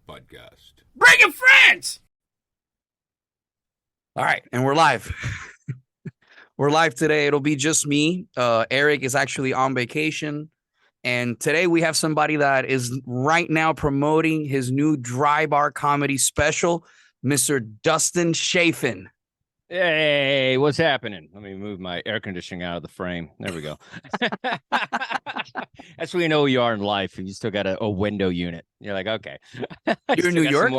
podcast. Bring your friends. All right, and we're live. We're live today. It'll be just me. Eric is actually on vacation. And today we have somebody that is right now promoting his new dry bar comedy special, Mr. Dustin Chafin. Hey, what's happening? Let me move my air conditioning out of the frame. There we go. That's where you know who you are in life. You still got a window unit. You're like, okay. You're in New York?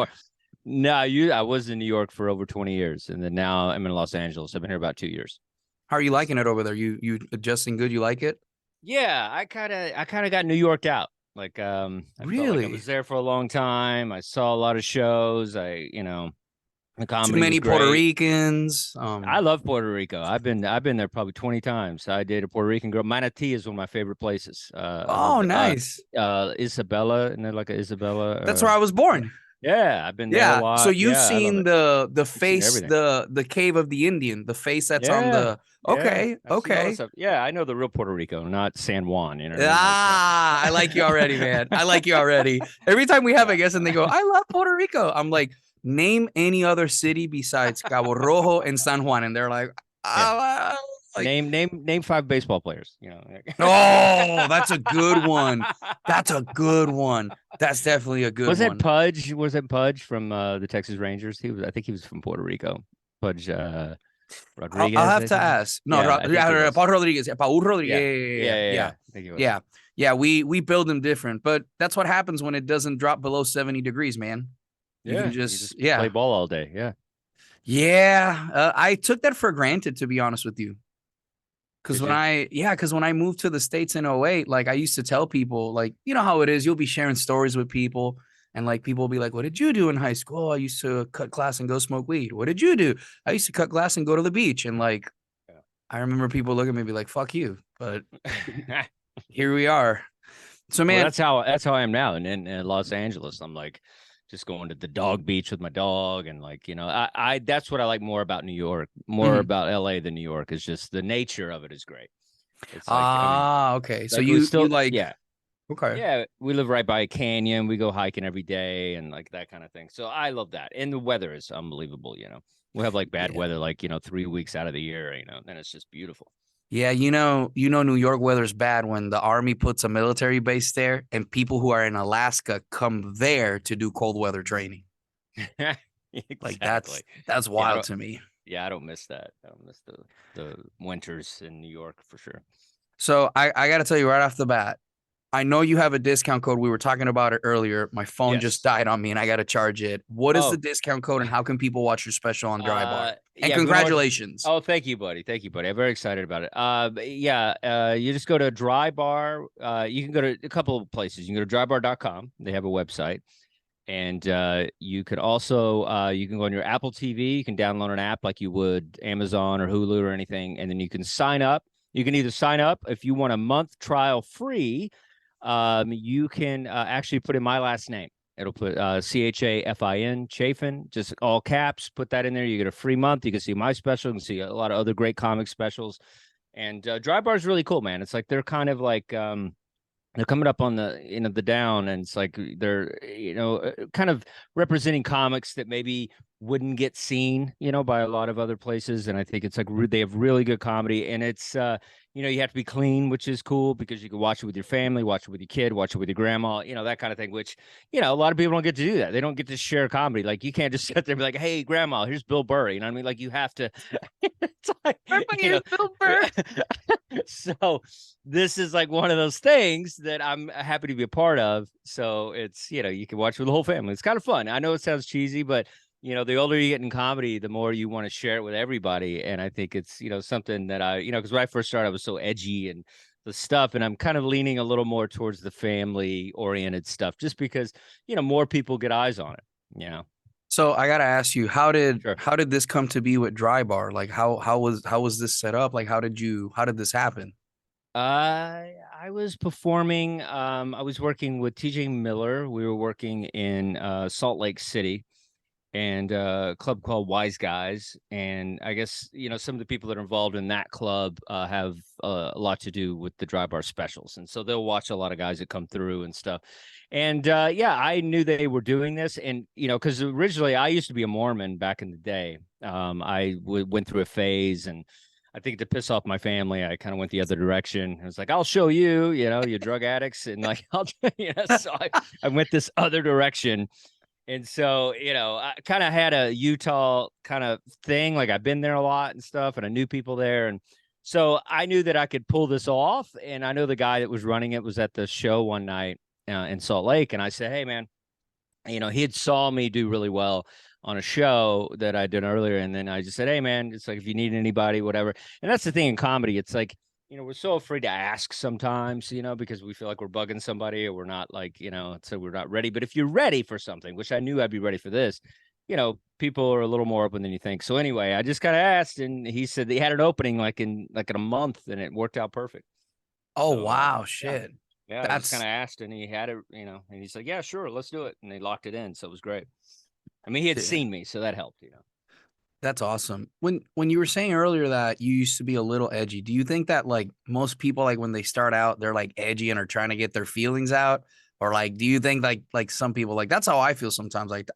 No, I was in New York for over 20 years, and then now I'm in Los Angeles. I've been here about 2 years. How are you liking it over there? You adjusting good? You like it? Yeah, I kind of got New York out. Like, I felt like I was there for a long time. I saw a lot of shows. The comedy Too many was great. Puerto Ricans. I love Puerto Rico. I've been there probably 20 times. I dated a Puerto Rican girl. Manatee is one of my favorite places. Nice. Isabella, and they're like Isabella. That's where I was born. Yeah, I've been there a lot. So you've seen the face, seen the cave of the Indian, the face that's on the. Okay, okay. Yeah, I know the real Puerto Rico, not San Juan. You know. I like you already, man. I like you already. Every time we have a guest and they go, "I love Puerto Rico," I'm like, name any other city besides Cabo Rojo and San Juan, and they're like, name 5 baseball players. You know. Oh, that's a good one. That's a good one. That's definitely a good one. Was it Pudge from the Texas Rangers? I think he was from Puerto Rico. Pudge Rodriguez. I'll have to ask. No, Paul Rodriguez. Paul Rodriguez. Yeah. We build them different, but that's what happens when it doesn't drop below 70 degrees, man. You can just play ball all day. Yeah. I took that for granted, to be honest with you. Because when I moved to the States in 2008, like I used to tell people, like, you know how it is, you'll be sharing stories with people and like people will be like, what did you do in high school? I used to cut glass and go smoke weed. What did you do? I used to cut glass and go to the beach. And like, I remember people looking at me and be like, fuck you. But here we are. So, man, that's how I am now. And in Los Angeles, I'm like, just going to the dog beach with my dog. And like, you know, I that's what I like more about New York, about LA than New York, is just the nature of it is great. It's like, okay. So you like, yeah. Okay. Yeah. We live right by a canyon. We go hiking every day and like that kind of thing. So I love that. And the weather is unbelievable. You know, we have like bad weather, like, 3 weeks out of the year, then it's just beautiful. Yeah, New York weather's bad when the army puts a military base there and people who are in Alaska come there to do cold weather training. Exactly. Like that's wild to me. Yeah, I don't miss that. I don't miss the winters in New York for sure. So I got to tell you right off the bat, I know you have a discount code. We were talking about it earlier. My phone just died on me and I got to charge it. What is the discount code and how can people watch your special on Dry Bar? And congratulations. Thank you, buddy. I'm very excited about it. You just go to Dry Bar. You can go to a couple of places. You can go to drybar.com. They have a website. And you could also, you can go on your Apple TV. You can download an app like you would Amazon or Hulu or anything. And then you can sign up. You can either sign up if you want a month trial free. You can actually put in my last name. It'll put Chafin, Chafin, just all caps. Put that in there. You get a free month. You can see my special. You can see a lot of other great comic specials. And Dry Bar is really cool, man. It's like they're kind of like they're coming up on the the down, and it's like they're kind of representing comics that maybe wouldn't get seen by a lot of other places. And I think it's like they have really good comedy, and it's you have to be clean, which is cool because you can watch it with your family, watch it with your kid, watch it with your grandma, that kind of thing, which a lot of people don't get to do that. They don't get to share comedy. Like you can't just sit there and be like, hey grandma, here's Bill Burr. You know what I mean? Like you have to it's like, here's Bill Burr. So this is like one of those things that I'm happy to be a part of. So it's, you can watch with the whole family. It's kind of fun. I know it sounds cheesy, but the older you get in comedy, the more you want to share it with everybody. And I think it's, something that because when I first started, I was so edgy and the stuff, and I'm kind of leaning a little more towards the family oriented stuff just because, more people get eyes on it, So I got to ask you, how did this come to be with Dry Bar? Like how was this set up? Like how did this happen? I was performing. I was working with TJ Miller. We were working in Salt Lake City. and a club called Wise Guys. And I guess, some of the people that are involved in that club have a lot to do with the dry bar specials. And so they'll watch a lot of guys that come through and stuff. And yeah, I knew they were doing this. And, because originally I used to be a Mormon back in the day. Went through a phase, and I think to piss off my family, I kind of went the other direction. I was like, I'll show you, you drug addicts. And like, so I went this other direction. And so, I kind of had a Utah kind of thing. Like I've been there a lot and stuff, and I knew people there. And so I knew that I could pull this off. And I know the guy that was running it was at the show one night in Salt Lake. And I said, hey, man, he had saw me do really well on a show that I did earlier. And then I just said, hey, man, it's like, if you need anybody, whatever. And that's the thing in comedy. It's like, we're so afraid to ask sometimes, because we feel like we're bugging somebody, or we're not like, so we're not ready. But if you're ready for something, which I knew I'd be ready for this, people are a little more open than you think. So anyway, I just kind of asked, and he said he had an opening like in a month, and it worked out perfect. Oh, So, wow. yeah. Shit. Yeah, I just kind of asked, and he had it, and he's like, yeah, sure, let's do it. And they locked it in. So it was great. I mean, he had seen me, so that helped, That's awesome. When you were saying earlier that you used to be a little edgy, do you think that like most people, like when they start out, they're like edgy and are trying to get their feelings out? Or like, do you think like some people, like that's how I feel sometimes. Like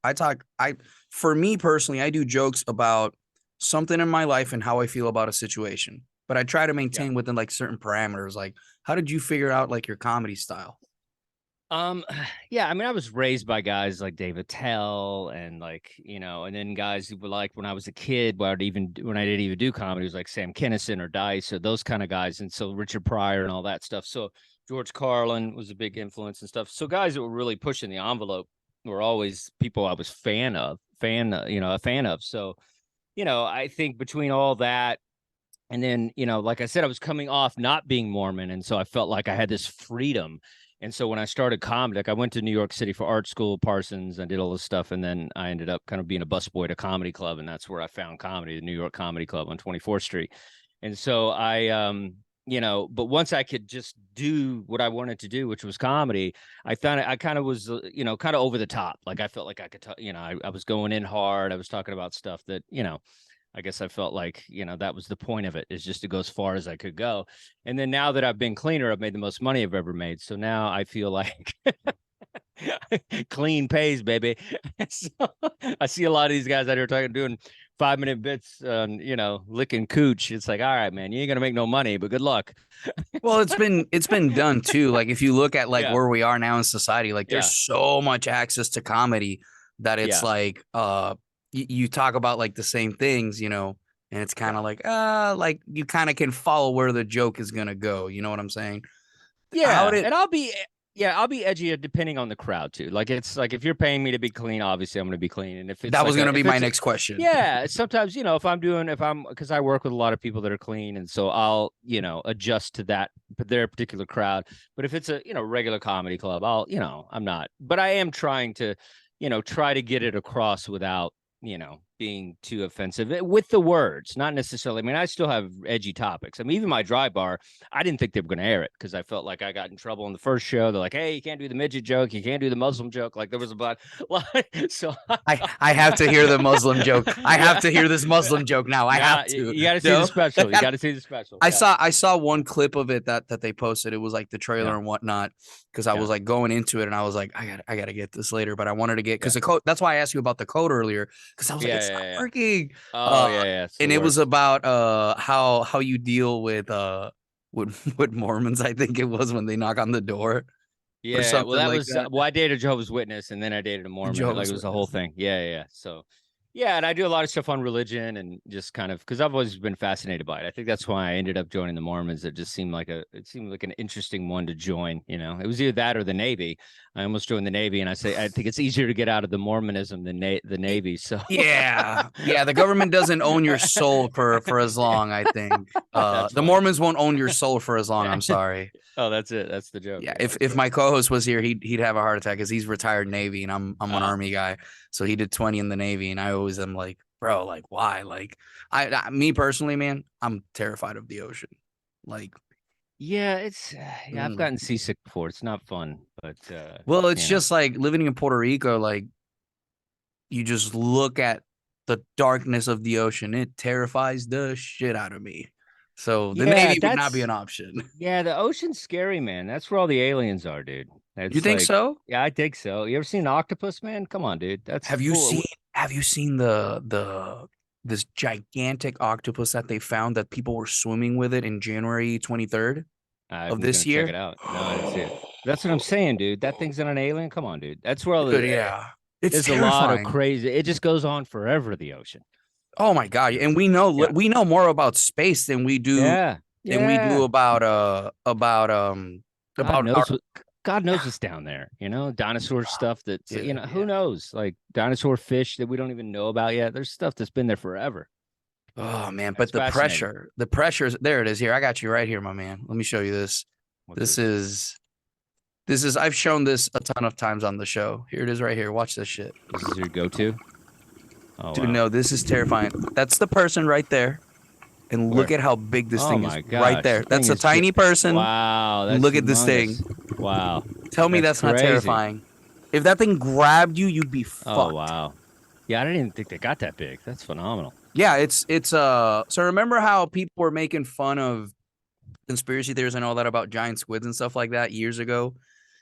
for me personally, I do jokes about something in my life and how I feel about a situation, but I try to Yeah. maintain within like certain parameters. Like, how did you figure out like your comedy style? Yeah, I mean, I was raised by guys like Dave Attell, and like, and then guys who were like, when I was a kid, when I didn't even do comedy, it was like Sam Kinison or Dice or those kind of guys. And so Richard Pryor and all that stuff. So George Carlin was a big influence and stuff. So guys that were really pushing the envelope were always people I was a fan of. So, I think between all that, and then, like I said, I was coming off not being Mormon. And so I felt like I had this freedom. And so when I started comedy, like I went to New York City for art school, Parsons, I did all this stuff. And then I ended up kind of being a busboy at a comedy club. And that's where I found comedy, the New York Comedy Club on 24th Street. And so but once I could just do what I wanted to do, which was comedy, I thought I kind of was, kind of over the top. Like I felt like I could, I was going in hard. I was talking about stuff that, I guess I felt like, that was the point of it, is just to go as far as I could go. And then now that I've been cleaner, I've made the most money I've ever made. So now I feel like clean pays, baby. So I see a lot of these guys out here doing 5-minute bits on, licking cooch. It's like, all right, man, you ain't gonna make no money, but good luck. Well, it's been done too. Like if you look at like Yeah. where we are now in society, like there's Yeah. so much access to comedy that it's Yeah. like you talk about like the same things, and it's kind of like you kind of can follow where the joke is gonna go. You know what I'm saying? How Yeah, did and I'll be edgy depending on the crowd too. Like it's like if you're paying me to be clean, obviously I'm going to be clean. And if it's that was like gonna be if my it's next question. yeah, sometimes if I'm because I work with a lot of people that are clean, and so I'll adjust to their particular crowd. But if it's a regular comedy club, I'm not. But I am trying to try to get it across without being too offensive with the words, not necessarily. I mean, I still have edgy topics. I mean, even my dry bar, I didn't think they were going to air it because I felt like I got in trouble in the first show. They're like, hey, you can't do the midget joke. You can't do the Muslim joke. Like there was a lot. So I have to hear the Muslim joke. I have yeah, to hear this Muslim joke now. I have to. you got to see the No, special. You got to see the special. I Yeah. saw I saw one clip of it that they posted. It was like the trailer Yeah. and whatnot because I Yeah. was like going into it and I was like I got to get this later, but I wanted to get Yeah. because the code. That's why I asked you about the code earlier because I was like Yeah. it's not Yeah. working. Oh, yeah. It's the And it was worst. about how you deal with Mormons. I think it was when they knock on the door or Yeah, well, something that like was that. I dated a Jehovah's Witness, and then I dated a Mormon. Like Jehovah's it was a whole Witness. thing. Yeah. So, yeah, and I do a lot of stuff on religion and just kind of because I've always been fascinated by it. I think that's why I ended up joining the Mormons. It just seemed like an interesting one to join. It was either that or the Navy. I almost joined the Navy, and I think it's easier to get out of the Mormonism than the Navy. So, Yeah. The government doesn't own your soul for as long. I think that's the funny. Mormons won't own your soul for as long. I'm sorry. Oh, that's it. That's the joke. Yeah, Yeah, if my co-host was here, he'd have a heart attack because he's retired Navy and I'm an Army guy. So he did 20 in the Navy, and I always am like, bro, like why? Like me personally, man, I'm terrified of the ocean. Like, yeah, it's I've mm. gotten seasick before. It's not fun, but Well, it's you know. just like living in Puerto Rico, like you just look at the darkness of the ocean. It terrifies the shit out of me. So the Yeah, Navy would not be an option. yeah, the ocean's scary, man. That's where all the aliens are, dude. You It's think like, so? yeah, I think so. You ever seen an octopus, man? Come on, dude. That's Have you full. seen have you seen the this gigantic octopus that they found that people were swimming with it in January 23rd of I'm gonna this check year? it out. No, I didn't see it. That's what I'm saying, dude. That thing's not an alien. Come on, dude. That's where all Dude, the yeah. It's there's a lot of terrifying. crazy. It just goes on forever. The ocean. Oh my God. Yeah. And Yeah. we know more about space Yeah. than we do Yeah. God about our knows what God yeah, knows what's down there, dinosaur stuff that's dude, who yeah. knows? Like dinosaur fish that we don't even know about yet. There's stuff that's been there forever. Oh man, That's but fascinating. the pressure's there it is here. I got you right here, my man. Let me show you this. What's This this? is I've shown this a ton of times on the show. Here it is right here. Watch this shit. This is your go-to? Oh Dude, wow. no, this is terrifying. That's the person right there. And look Where? at how big this Oh thing is my right gosh. there. The thing That's a is just tiny person. wow, And that's look at this thing. humongous. Wow. Tell me That's that's not crazy. terrifying. If that thing grabbed you, you'd be Oh fucked. wow. Yeah, I didn't even think they got that big. That's phenomenal. Yeah, it's so remember how people were making fun of conspiracy theories and all that about giant squids and stuff like that years ago?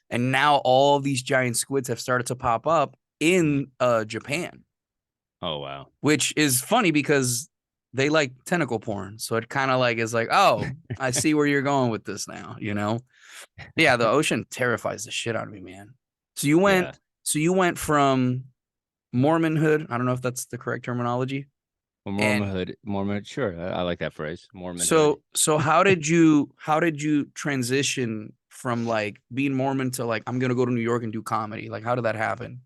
And now all of these giant squids have started to pop up in Japan, Oh wow. which is funny because they like tentacle porn. So it kind of like is like, oh, I see where you're going with this now, you know? Yeah, the ocean terrifies the shit out of me, man. So Yeah. you went from Mormonhood, I don't know if that's the correct terminology. Well, And Mormon, sure. I like that phrase. Mormonhood. so how did you transition from like being Mormon to like I'm gonna go to New York and do comedy? Like how did that happen?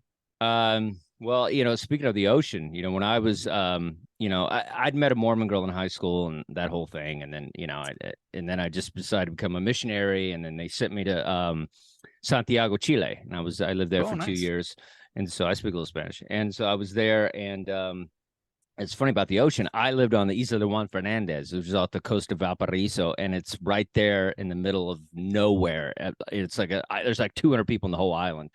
Well, speaking of the ocean, when I was, I'd met a Mormon girl in high school and that whole thing. And then, and then I just decided to become a missionary. And then they sent me to, Santiago, Chile. And I lived there Oh, for two nice. years. And so I speak a little Spanish. And so I was there and, it's funny about the ocean. I lived on the Isla de Juan Fernandez, which is off the coast of Valparaiso, and it's right there in the middle of nowhere. It's like there's like 200 people in the whole island.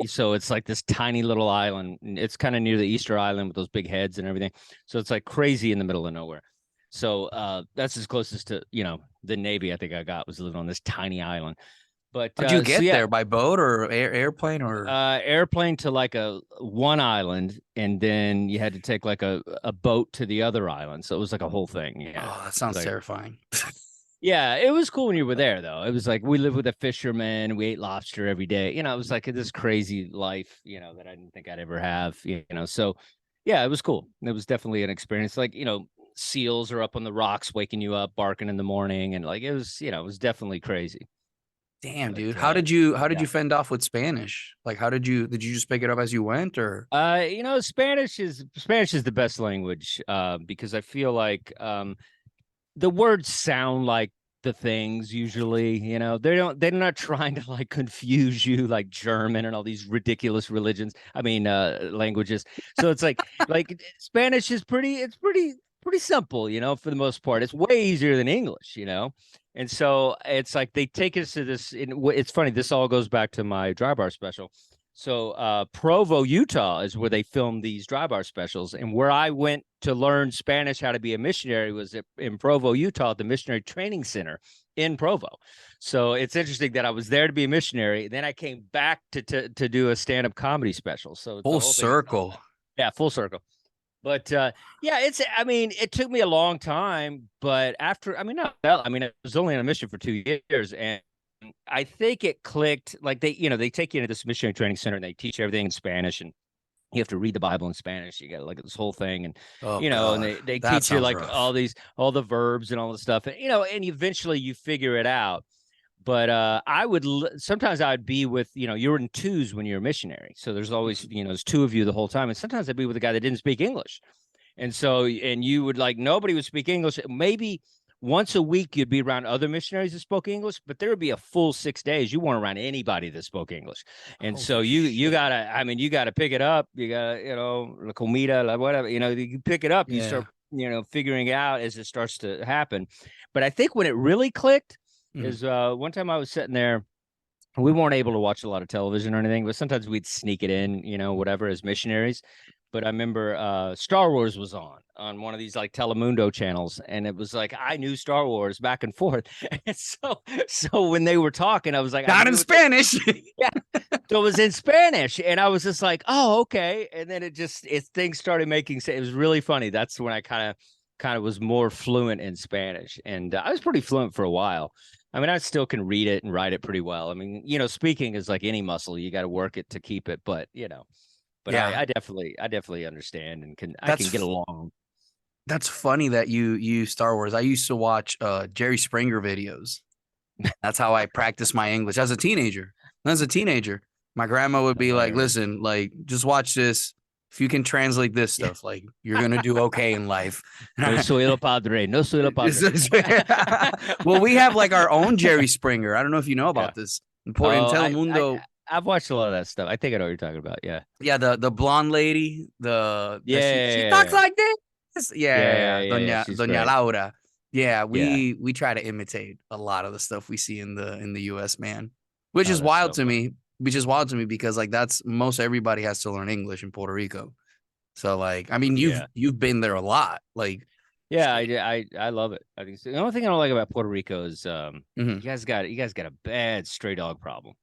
So it's like this tiny little island. It's kind of near the Easter Island with those big heads and everything. So it's like crazy in the middle of nowhere. So that's as closest to the Navy I think I got was living on this tiny island. But How'd you so get yeah, there? By boat or airplane or airplane to like a one island, and then you had to take like a boat to the other island. So it was like a whole thing. Yeah. oh, that It's sounds like, terrifying. yeah, it was cool when you were there though. It was like we lived with a fisherman, we ate lobster every day. It was like this crazy life, that I didn't think I'd ever have. So yeah, it was cool. It was definitely an experience. Like, seals are up on the rocks waking you up, barking in the morning, and like it was definitely crazy. Damn, But dude. How did yeah. you fend off with Spanish? Like how did you just pick it up as you went or Spanish is the best language because I feel like the words sound like the things usually, they're not trying to like confuse you like German and all these ridiculous religions. I mean languages. So it's like Spanish is pretty simple, for the most part. It's way easier than English. And so it's like they take us to this. It's funny. This all goes back to my dry bar special. So Provo, Utah is where they filmed these dry bar specials. And where I went to learn Spanish, how to be a missionary, was in Provo, Utah, at the Missionary Training Center in Provo. So it's interesting that I was there to be a missionary. Then I came back to do a stand-up comedy special. So it's the full whole thing. circle? Yeah, full circle. But yeah, it took me a long time, but after, it was only on a mission for 2 years, and I think it clicked. Like they take you into this missionary training center and they teach everything in Spanish, and you have to read the Bible in Spanish. You got like this whole thing, and Oh and God, they that teach you sounds like rough. all the verbs and all the stuff, and and eventually you figure it out. But sometimes I would be with, you're in twos when you're a missionary. So there's always, there's two of you the whole time. And sometimes I'd be with a guy that didn't speak English. And so, and you would like, nobody would speak English. Maybe once a week you'd be around other missionaries that spoke English, but there would be a full 6 days you weren't around anybody that spoke English. And so Holy you shit. gotta, you gotta pick it up. You gotta, la comida, like whatever, you pick it up, you Yeah. start, figuring it out as it starts to happen. But I think when it really clicked Mhm. is one time I was sitting there we weren't able to watch a lot of television or anything, but sometimes we'd sneak it in, whatever, as missionaries. But I remember Star Wars was on one of these like Telemundo channels, and it was like I knew Star Wars back and forth. And so when they were talking, I was like, I Not in knew Spanish. yeah. So it was in Spanish, and I was just like, oh, okay. And then things started making sense. It was really funny. That's when I kind of was more fluent in Spanish, and I was pretty fluent for a while. I mean, I still can read it and write it pretty well. I mean, speaking is like any muscle; you got to work it to keep it. But but Yeah, I definitely understand and I can get that's along. that's funny that you use Star Wars. I used to watch Jerry Springer videos. That's how I practiced my English as a teenager. As a teenager, my grandma would be like, Hilarious. "Listen, like, just watch this. If you can translate this Yeah. stuff, like, you're gonna do okay in life." No soy el padre. No soy el padre. Well, we have like our own Jerry Springer. I don't know if you know Yeah. about this. In Oh, Telemundo, I've watched a lot of that stuff. I think I know what you're talking about. Yeah. yeah, the blonde lady, the that she talks Yeah. like this. Yeah. Yeah, Yeah. Yeah. She's Doña great. Laura. Yeah, Yeah. we try to imitate a lot of the stuff we see in the US, man. Which Oh, is that's wild so to funny. me. Which is wild to me because like that's most everybody has to learn English in Puerto Rico. So like, I mean, Yeah. you've been there a lot. Like, Yeah, I love it. I think the only thing I don't like about Puerto Rico is mhm. you guys got a bad stray dog problem,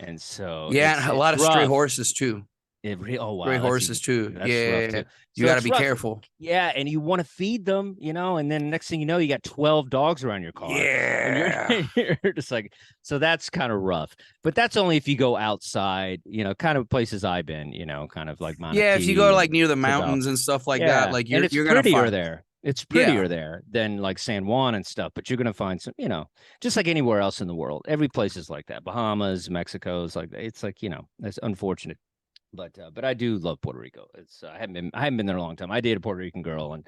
and so Yeah, it's and a it's lot of stray rough. horses too. Oh Stray wow, horses too. that's rough Yeah, too. you So got to it's be rough. careful. Yeah, and you want to feed them, and then next thing you know, you got 12 dogs around your car, and you're Yeah. you're just like, so that's kind of rough. But that's only if you go outside, kind of places I've been, kind of like Yeah, if you go Manatee to like and near the Cibao. mountains and stuff like that, Yeah, like and it's you're gonna prettier find it. there. It's Yeah. prettier there than like San Juan and stuff, but you're gonna find some, just like anywhere else in the world. Every place is like that. Bahamas, Mexico's like it's like, that's unfortunate. But I do love Puerto Rico. It's I haven't been there a long time. I dated a Puerto Rican girl, and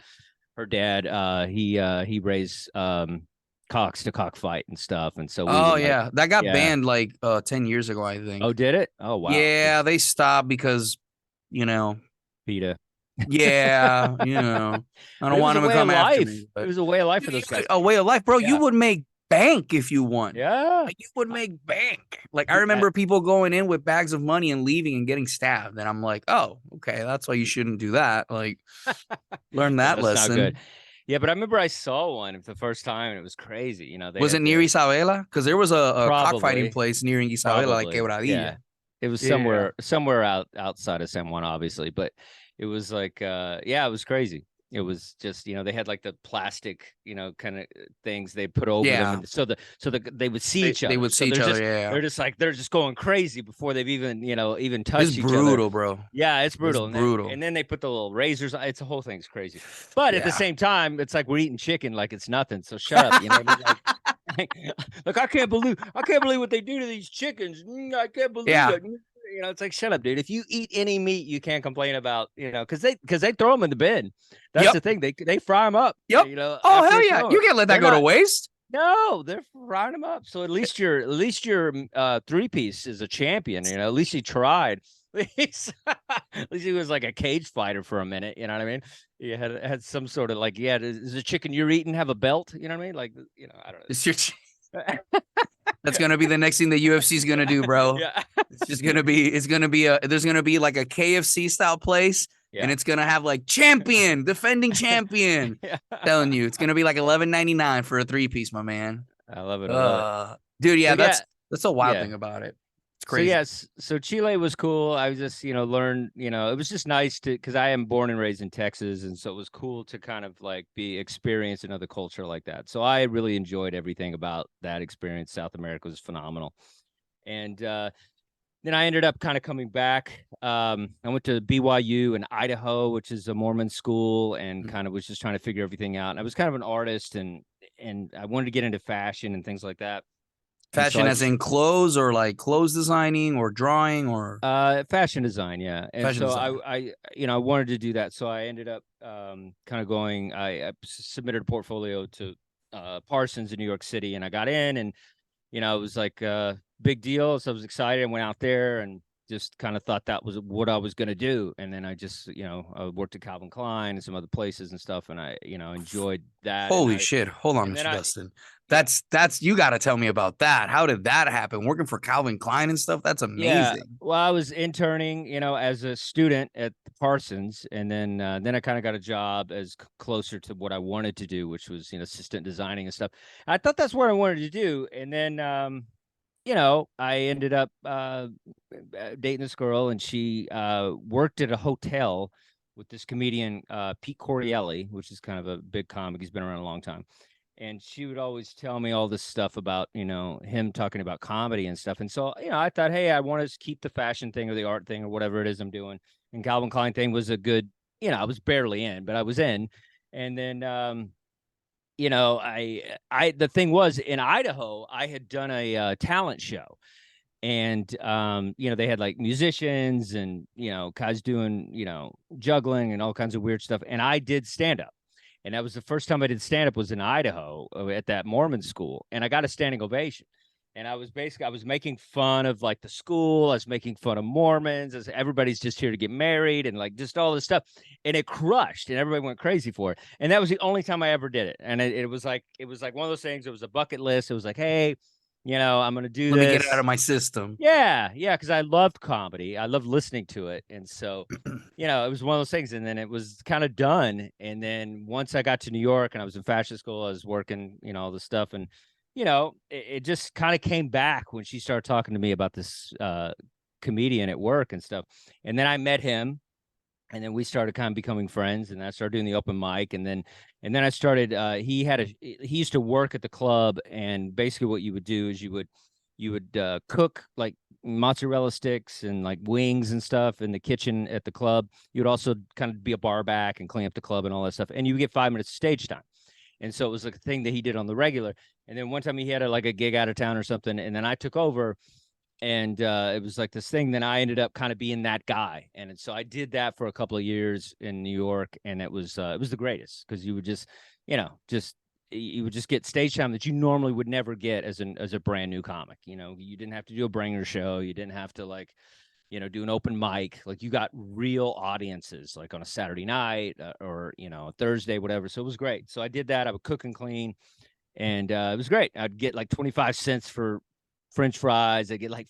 her dad he raised cocks to cockfight and stuff, and so we Oh would like, yeah, that got yeah. banned like 10 years ago, I Oh, think. did it? Oh wow. Yeah, they stopped because you know, PETA. yeah, I But don't it was want a them to way of come after life. me, It but was a way of life for those guys. a way of life, bro. You Yeah. would make bank if you won. Yeah. Like you would make bank. Like I Yeah. remember people going in with bags of money and leaving and getting stabbed, and I'm like, oh, okay, that's why you shouldn't do that. Like, learn Yeah, that that's not good. lesson. Yeah, but I remember I saw one for the first time, and it was crazy. They Was it had near the Isabela? Because there was a cockfighting probably, place near Isabela, like probably, yeah. Quebradilla. It was Yeah. somewhere outside of San Juan, obviously, but it was like, yeah, it was crazy. It was just, they had like the plastic, kind of things they put over them, Yeah. and so they would see each They other. would So see each other. Yeah. they're just going crazy before they've even It's touched each other. brutal, bro. Yeah, it's It's brutal. brutal. And then they put the little razors. It's the whole thing's crazy. But at the Yeah. same time, it's like we're eating chicken like it's nothing. So shut up. You know what I mean? Like I can't believe what they do to these chickens. I can't believe Yeah. it. It's like, shut up, dude. If you eat any meat, you can't complain about, because they throw them in the bin. That's Yep. the thing. They fry them up. Yep. Oh, After hell they yeah. throw You it. can't let that They're go to not. waste. No, they're frying them up. So at least your three piece is a champion. At least he tried. At least he was like a cage fighter for a minute. You know what I mean? He had some sort of like, yeah, does the chicken you're eating have a belt? You know what I mean? Like, I don't know. It's your. That's gonna be the next thing the UFC is gonna do, bro. Yeah. It's just gonna be. It's gonna be there's gonna be like a KFC style place, Yeah. and it's gonna have like champion, defending champion. Yeah. Telling you, it's gonna be like $11.99 for a 3-piece, my man. I love it. I love it. Dude, yeah, So yeah, that's a wild yeah. thing about it. It's So crazy. yes, so Chile was cool. I was just, learned, it was just nice because I am born and raised in Texas, and so it was cool to kind of like be experienced another culture like that. So I really enjoyed everything about that experience. South America was phenomenal, and then I ended up kind of coming back. I went to BYU in Idaho, which is a Mormon school, and kind of was just trying to figure everything out. And I was kind of an artist, and I wanted to get into fashion and things like that. Fashion as in clothes or like clothes designing or drawing or fashion design, yeah. And fashion so design. I wanted to do that. So I ended up kind of going, I submitted a portfolio to Parsons in New York City, and I got in, and it was like a big deal. So I was excited. I went out there, and just kind of thought that was what I was going to do. And then I just, I worked at Calvin Klein and some other places and stuff. And I, enjoyed that. Holy shit. Hold on, And then Mr. I, Dustin. yeah, That's you got to tell me about that. How did that happen? Working for Calvin Klein and stuff? That's yeah. amazing. Well, I was interning, as a student at Parsons. And then I kind of got a job as closer to what I wanted to do, which was, assistant designing and stuff. I thought that's what I wanted to do. And then, I ended up dating this girl, and she worked at a hotel with this comedian, Pete Corielli, which is kind of a big comic. He's been around a long time. And she would always tell me all this stuff about, him talking about comedy and stuff. And so, I thought, hey, I want to keep the fashion thing or the art thing or whatever it is I'm doing. And Calvin Klein thing was a good, I was barely in, but I was in. And then, the thing was, in Idaho, I had done a talent show, and they had like musicians and guys doing juggling and all kinds of weird stuff, and I did stand up. And that was the first time I did stand up, was in Idaho at that Mormon school, and I got a standing ovation. And I was making fun of like the school. I was making fun of Mormons, as everybody's just here to get married and like just all this stuff. And it crushed, and everybody went crazy for it. And that was the only time I ever did it. And it was like one of those things. It was a bucket list. It was like, hey, I'm gonna do Let me get it out this. of my system. Yeah, because I loved comedy. I loved listening to it. And so, it was one of those things. And then it was kind of done. And then once I got to New York and I was in fashion school, I was working, all this stuff. And, it just kind of came back when she started talking to me about this comedian at work and stuff. And then I met him. And then we started kind of becoming friends, and I started doing the open mic. And then I started, he used to work at the club. And basically what you would do is you would cook like mozzarella sticks and like wings and stuff in the kitchen at the club. You would also kind of be a bar back and clean up the club and all that stuff. And you would get 5 minutes of stage time. And so it was like a thing that he did on the regular. And then one time he had like a gig out of town or something. And then I took over, and it was like this thing. Then I ended up kind of being that guy. And so I did that for a couple of years in New York. And it was the greatest, because you would just, you would just get stage time that you normally would never get as a brand new comic. You didn't have to do a bringer show. You didn't have to like, do an open mic. Like, you got real audiences like on a Saturday night or, a Thursday, whatever. So it was great. So I did that. I would cook and clean, and it was great. I'd get like 25 cents for French fries. I'd get like,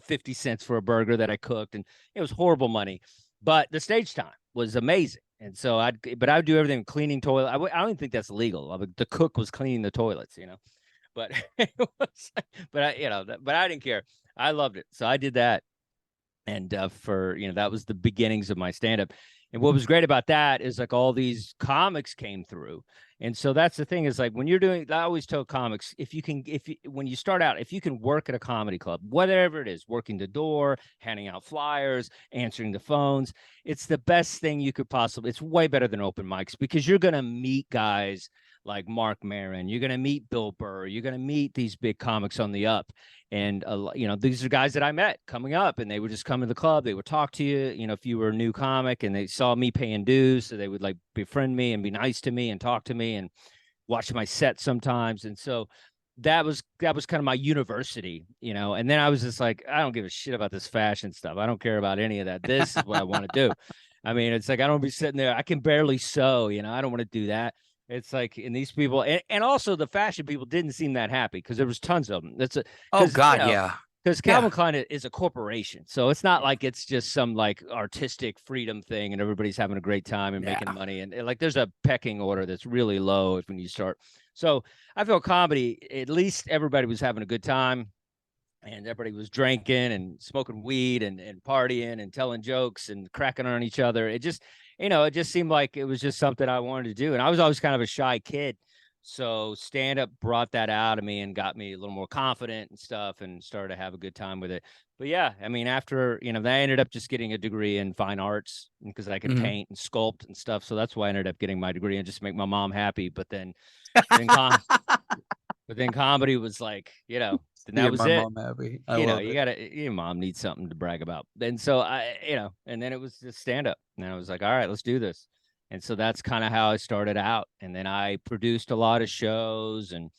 50 cents for a burger that I cooked, and it was horrible money, but the stage time was amazing. And so I would do everything, cleaning toilet. I don't even think that's illegal. The cook was cleaning the toilets, but it was, but I didn't care. I loved it. So I did that. And for, that was the beginnings of my stand-up. And what was great about that is like all these comics came through. And so that's the thing, is like when you're doing, I always tell comics, when you start out, if you can work at a comedy club, whatever it is, working the door, handing out flyers, answering the phones, it's the best thing you could possibly, it's way better than open mics, because you're going to meet guys like Mark Maron, you're going to meet Bill Burr, you're going to meet these big comics on the up. And, these are guys that I met coming up, and they would just come to the club. They would talk to you, if you were a new comic, and they saw me paying dues. So they would like befriend me and be nice to me and talk to me and watch my set sometimes. And so that was kind of my university, and then I was just like, I don't give a shit about this fashion stuff. I don't care about any of that. This is what I want to do. I mean, it's like, I don't be sitting there. I can barely sew, I don't want to do that. It's like, and these people, and also the fashion people didn't seem that happy, because there was tons of them. Oh God, yeah. Because Calvin Klein is a corporation. So it's not like it's just some like artistic freedom thing and everybody's having a great time and making money. And like, there's a pecking order that's really low when you start. So I feel comedy, at least everybody was having a good time, and everybody was drinking and smoking weed and partying and telling jokes and cracking on each other. It just seemed like it was just something I wanted to do. And I was always kind of a shy kid. So stand up brought that out of me and got me a little more confident and stuff, and started to have a good time with it. But yeah, I mean, after, I ended up just getting a degree in fine arts, because I could paint and sculpt and stuff. So that's why I ended up getting my degree, and just make my mom happy. But then comedy was like, then that was my it. mom happy. I love it. Your mom needs something to brag about. And so and then it was just stand up. And I was like, all right, let's do this. And so that's kind of how I started out. And then I produced a lot of shows, and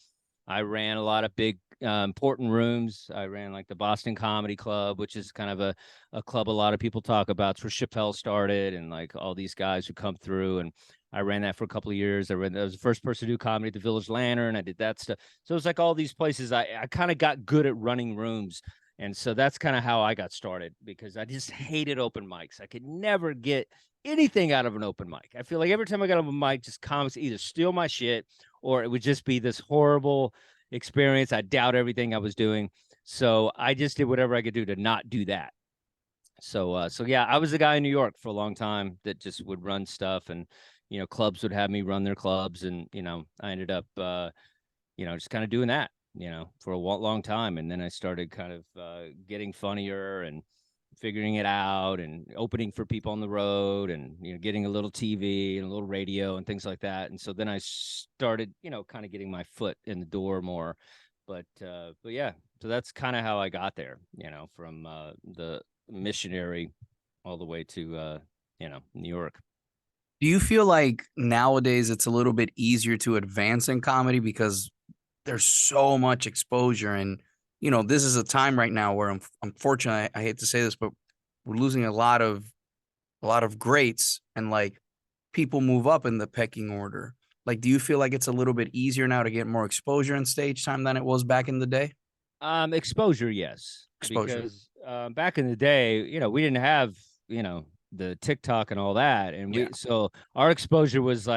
I ran a lot of big important rooms. I ran like the Boston Comedy Club, which is kind of a club a lot of people talk about. It's where Chappelle started, and like all these guys who come through. And I ran that for a couple of years. I was the first person to do comedy at the Village Lantern. I did that stuff. So it was like all these places. I kind of got good at running rooms. And so that's kind of how I got started, because I just hated open mics. I could never get anything out of an open mic. I feel like every time I got on a mic, just comics either steal my shit, or it would just be this horrible experience. I doubt everything I was doing. So I just did whatever I could do to not do that. So yeah, I was the guy in New York for a long time that just would run stuff, and clubs would have me run their clubs, and I ended up just kind of doing that, for a long time. And then I started kind of getting funnier and figuring it out, and opening for people on the road, and getting a little TV and a little radio and things like that. And so then I started kind of getting my foot in the door more. But yeah, so that's kind of how I got there, from the missionary all the way to New York. Do you feel like nowadays it's a little bit easier to advance in comedy because there's so much exposure? And this is a time right now where unfortunately, I hate to say this, but we're losing a lot of greats, and like people move up in the pecking order. Like, do you feel like it's a little bit easier now to get more exposure in stage time than it was back in the day? Exposure, yes. Exposure. Because back in the day, we didn't have, the TikTok and all that. And Yeah. so our exposure was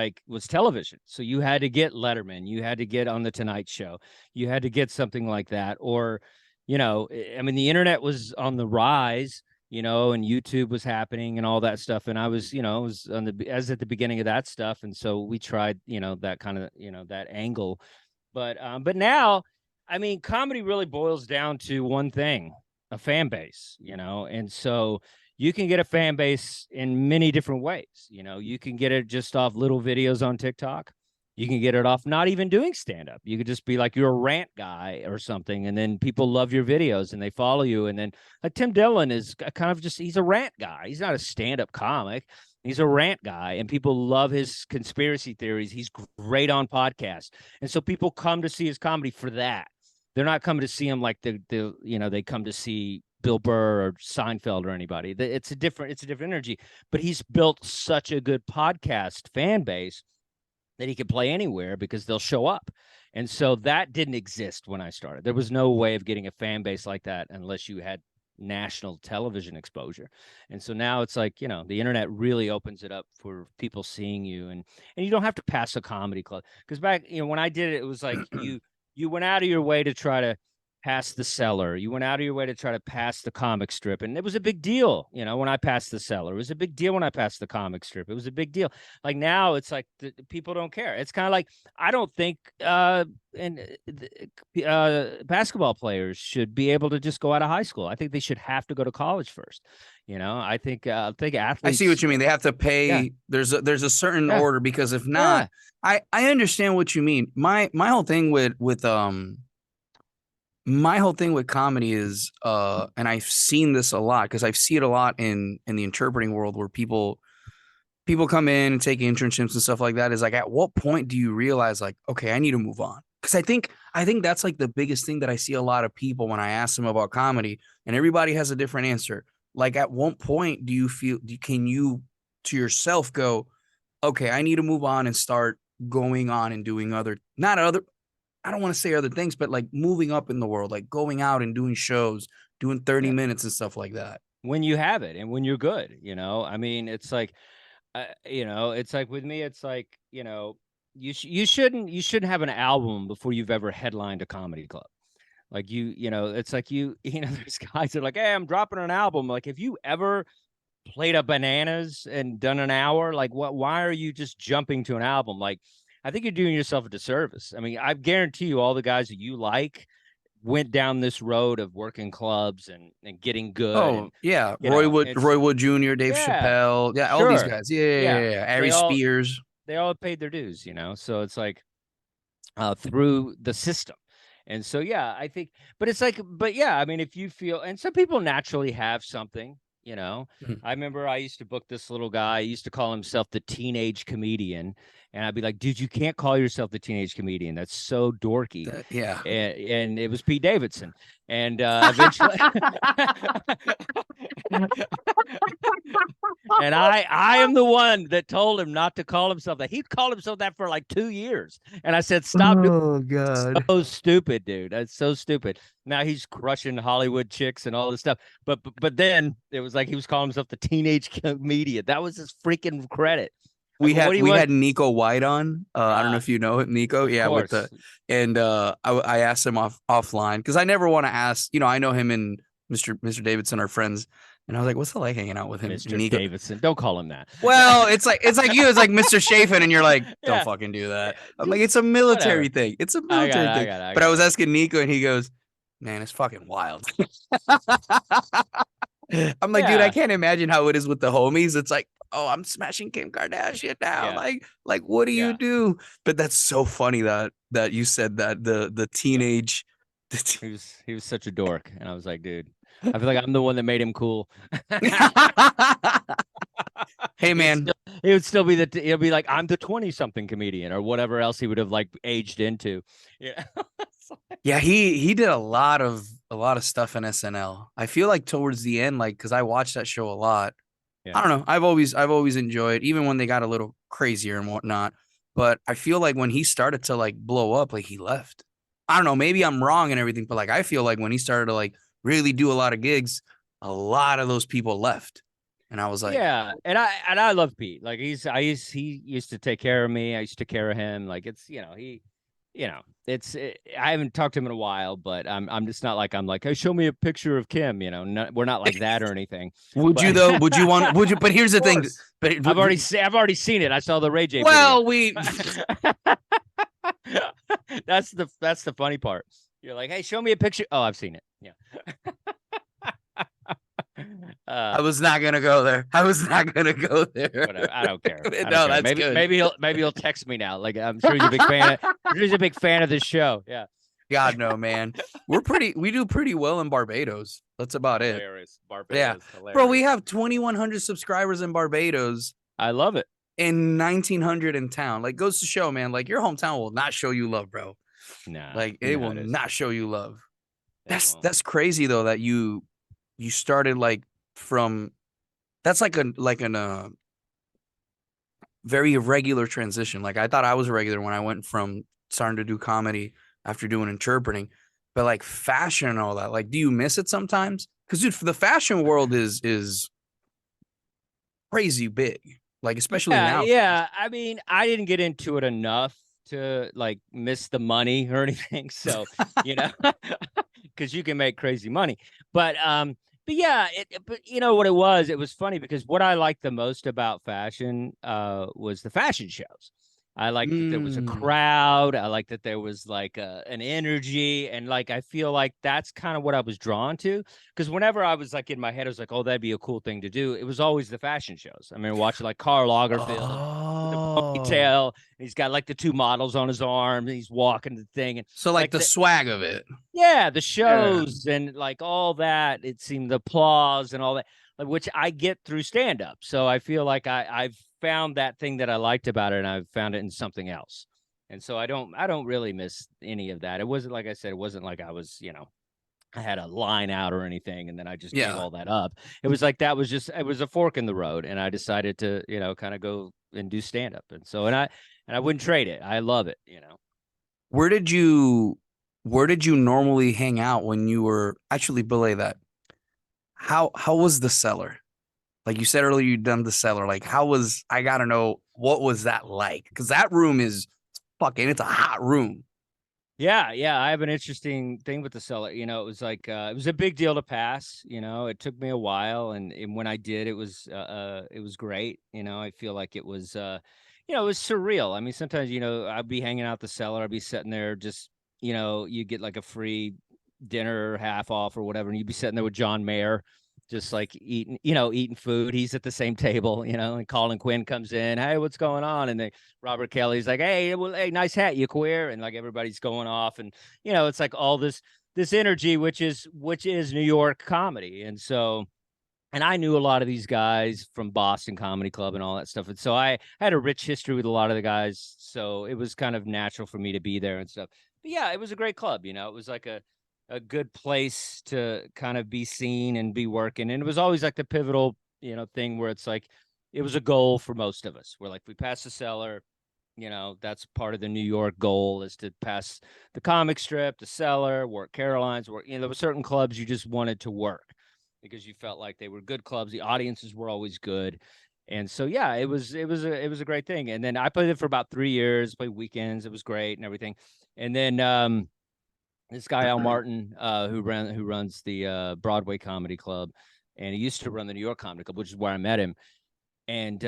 television. So you had to get Letterman, you had to get on the Tonight Show, you had to get something like that. Or, I mean, the internet was on the rise, and YouTube was happening and all that stuff. And I was, was at the beginning of that stuff. And so we tried, that kind of, that angle. But now, I mean, comedy really boils down to one thing: a fan base, and so you can get a fan base in many different ways. You can get it just off little videos on TikTok. You can get it off not even doing stand-up. You could just be like, you're a rant guy or something, and then people love your videos and they follow you. And then like Tim Dillon is kind of just, he's a rant guy. He's not a stand-up comic. He's a rant guy, and people love his conspiracy theories. He's great on podcasts. And so people come to see his comedy for that. They're not coming to see him like they come to see Bill Burr or Seinfeld or anybody. It's a different energy. But he's built such a good podcast fan base that he can play anywhere because they'll show up. And so that didn't exist when I started. There was no way of getting a fan base like that unless you had national television exposure. And so now it's like, the internet really opens it up for people seeing you, and you don't have to pass a comedy club. Because back, when I did it, it was like you went out of your way to try to pass the Cellar. You went out of your way to try to pass the comic strip. And it was a big deal, when I passed the Cellar. It was a big deal when I passed the comic strip. It was a big deal. Like now it's like the people don't care. It's kind of like, I don't think basketball players should be able to just go out of high school. I think they should have to go to college first. I think athletes. I see what you mean. They have to pay. Yeah. There's a certain Yeah. order, because if not, I understand what you mean. My whole thing with comedy is, and I've seen this a lot because I've seen it a lot in the interpreting world, where people come in and take internships and stuff like that. Is like, at what point do you realize, like, okay, I need to move on? Because I think that's like the biggest thing that I see a lot of people when I ask them about comedy, and everybody has a different answer. Like, at what point do you feel, can you to yourself go, okay, I need to move on and start going on and doing I don't want to say other things, but like moving up in the world, like going out and doing shows, doing 30 minutes and stuff like that. When you have it and when you're good, I mean, it's like, it's like with me, it's like, you shouldn't have an album before you've ever headlined a comedy club. Like it's like there's guys that are like, hey, I'm dropping an album. Like, have you ever played up Bananas and done an hour? Like, why are you just jumping to an album? Like, I think you're doing yourself a disservice. I mean, I guarantee you all the guys that you like went down this road of working clubs and getting good. Oh, yeah. Roy Wood Jr., Dave Chappelle. Yeah, all these guys. Yeah. Ari Spears. They all paid their dues, So it's like through the system. And so, yeah, I think, but it's like, but yeah, I mean, if you feel, and some people naturally have something, You know, Mhm. I remember I used to book this little guy. He used to call himself the teenage comedian. And I'd be like, dude, you can't call yourself the teenage comedian. That's so dorky. Yeah. And it was Pete Davidson. And eventually, and I am the one that told him not to call himself that. He called himself that for like 2 years. And I said, stop doing Oh God. so stupid, dude. That's so stupid. Now he's crushing Hollywood chicks and all this stuff. But then it was like he was calling himself the teenage comedian. That was his freaking credit. I go, what do you We want? had Nico White on. I don't know if you know it, Nico. Of Yeah, with the course. and I asked him offline because I never want to ask. You know, I know him and Mr. Davidson are friends, and I was like, "What's it like hanging out with him?" And Mr. Nico, Davidson. Don't call him that. well, it's like you, it's like Mr. Chafin, and you're like, "Don't Yeah. fucking do that." I'm like, Just "It's a whatever. military thing. It's a I got military it. I thing." got it. I But I got was it. asking Nico, and he goes, "Man, it's fucking wild." I'm like, dude, I Yeah. can't imagine how it is with the homies. It's like, oh, I'm smashing Kim Kardashian now. Yeah. Like, what do you Yeah. do? But that's so funny that you said that the Yeah. teenage. He was such a dork. And I was like, dude, I feel like I'm the one that made him cool. Hey He would man, still, he would still be he'll be like, I'm the 20 something comedian or whatever else he would have like aged into. Yeah. yeah, he did a lot of stuff in SNL. I feel like towards the end, like because I watched that show a lot. I Yeah. don't know. I've always enjoyed, even when they got a little crazier and whatnot. But I feel like when he started to like blow up, like he left. I don't know. Maybe I'm wrong and everything, but like I feel like when he started to like really do a lot of gigs, a lot of those people left, and I was like, Yeah, and I love Pete. Like he used to take care of me. I used to take care of him. Like it's I haven't talked to him in a while, but I'm just not like I'm like, hey, show me a picture of Kim. We're not like that or anything. would you But though? Would you want? Would you? But here's the of thing. course, But I've already seen it. I saw the Ray J video. well, we That's the funny part. You're like, hey, show me a picture. Oh, I've seen it. Yeah. I was not gonna go there. I was not gonna go there. Whatever. I don't care. I don't No, care. that's maybe good. maybe he'll text me now. Like I'm sure he's a big fan. I'm sure he's a big fan of this show. Yeah. God no, man. We do pretty well in Barbados. That's about it. Hilarious. Yeah. Barbados. Hilarious. Bro, we have 2,100 subscribers in Barbados I love it. and 1,900 in town. Like, goes to show, man. Like, your hometown will not show you love, bro. Nah. Like, you it know how will it is. not show you love. It That's won't. that's crazy though that you started like from that's like an very irregular transition. Like I thought I was regular when I went from starting to do comedy after doing interpreting, but like fashion and all that. Like, do you miss it sometimes? Because dude, for the fashion world is crazy big. Like especially Yeah, now. yeah. I mean, I didn't get into it enough to like miss the money or anything. So, you know, because you can make crazy money. But yeah, but you know what it was? It was funny because what I liked the most about fashion was the fashion shows. I liked that there was a Mm. crowd. I liked that there was like an energy, and like I feel like that's kind of what I was drawn to. Because whenever I was like in my head, I was like, "Oh, that'd be a cool thing to do." It was always the fashion shows. I mean, watching like Karl Lagerfeld with the Oh. ponytail. And he's got like the two models on his arm, and he's walking the thing, and So like like the swag of it. yeah, the Yeah. shows and like all that. It seemed the applause and all that, like which I get through stand up. So I feel like I've found that thing that I liked about it, and I've found it in something else. And so I don't really miss any of that. It wasn't like I said, it wasn't like I was, I had a line out or anything, and then I just gave Yeah. all that up. It was like that was just it was a fork in the road, and I decided to, kind of go and do stand up. And so and I wouldn't trade it. I love it. Where did you normally hang out when you were actually belay that? How was the cellar? Like you said earlier, you'd done the cellar. Like how was I gotta know what was that like? Because that room is fucking it's a hot room. Yeah, yeah. I have an interesting thing with the cellar. It was like it was a big deal to pass. It took me a while, and when I did, it was great. I feel like it was it was surreal. I mean, sometimes I'd be hanging out the cellar, I'd be sitting there, just you get like a free dinner, half off or whatever, and you'd be sitting there with John Mayer, just like eating food. He's at the same table, and Colin Quinn comes in. Hey, what's going on? And Robert Kelly's like, hey, well, hey, nice hat, you queer. And like everybody's going off. And, it's like all this energy, which is New York comedy. And so and I knew a lot of these guys from Boston Comedy Club and all that stuff. And so I had a rich history with a lot of the guys. So it was kind of natural for me to be there and stuff. But yeah, it was a great club. It was like a good place to kind of be seen and be working. And it was always like the pivotal, thing where it's like, it was a goal for most of us. We're like, we passed the cellar, that's part of the New York goal is to pass the comic strip, the cellar, work Caroline's, work, there were certain clubs you just wanted to work because you felt like they were good clubs. The audiences were always good. And so, yeah, it was a great thing. And then I played it for about 3 years, played weekends. It was great and everything. And then, this guy, Al Martin, who runs the Broadway Comedy Club, and he used to run the New York Comedy Club, which is where I met him. And,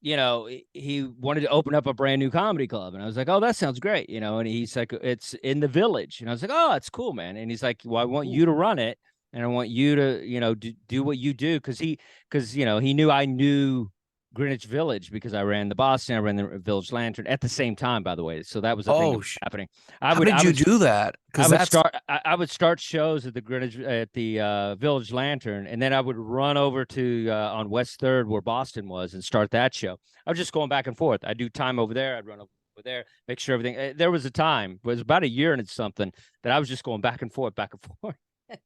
he wanted to open up a brand new comedy club. And I was like, oh, that sounds great. And he's like, it's in the Village. And I was like, oh, that's cool, man. And he's like, well, I want you to run it. And I want you to, do what you do. Cause he knew I knew Greenwich Village because I ran the Boston, I ran the Village Lantern at the same time, by the way. So that was the thing that Oh, was happening. how did you do that? Because that's I would start shows at the Village Lantern, and then I would run over to on West Third where Boston was and start that show. I was just going back and forth. I'd do time over there, I'd run over there, make sure everything. There was a time, it was about a year and it's something that I was just going back and forth, back and forth.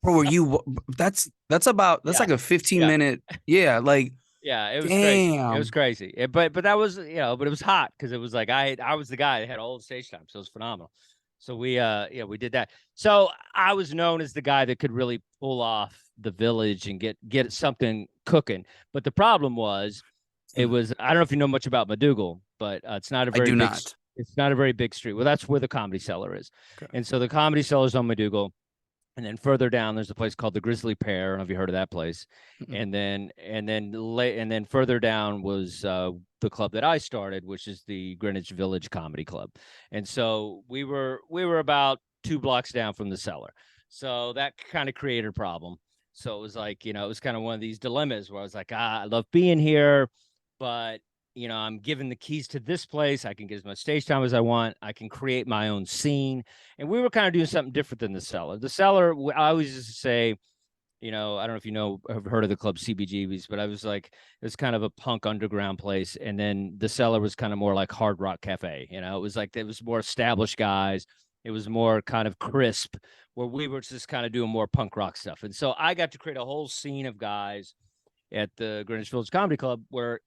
Bro, were you that's Yeah, like a 15 yeah, minute, yeah, like yeah. It was crazy. It was damn. crazy. But that was but it was hot because it was like I was the guy that had all the stage time, so it was phenomenal. So we did that. So I was known as the guy that could really pull off the Village and get something cooking. But the problem was, it was I don't know if you know much about Madugal, but it's not a I very do big. not. It's not a very big street. Well, that's where the Comedy Cellar is, Okay. and so the Comedy Cellar is on Madugal. And then further down, there's a place called the Grizzly Pear. I don't know if you heard of that place. Mm-mm. And then further down was the club that I started, which is the Greenwich Village Comedy Club. And so we were about 2 blocks down from the cellar. So that kind of created a problem. So it was like, it was kind of one of these dilemmas where I was like, I love being here, but I'm given the keys to this place. I can get as much stage time as I want. I can create my own scene. And we were kind of doing something different than the cellar. The cellar, I always used to say, I don't know if have heard of the club CBGBs, but I was like, it was kind of a punk underground place. And then the cellar was kind of more like Hard Rock Cafe. It was like, it was more established guys. It was more kind of crisp, where we were just kind of doing more punk rock stuff. And so I got to create a whole scene of guys at the Greenwich Village Comedy Club where,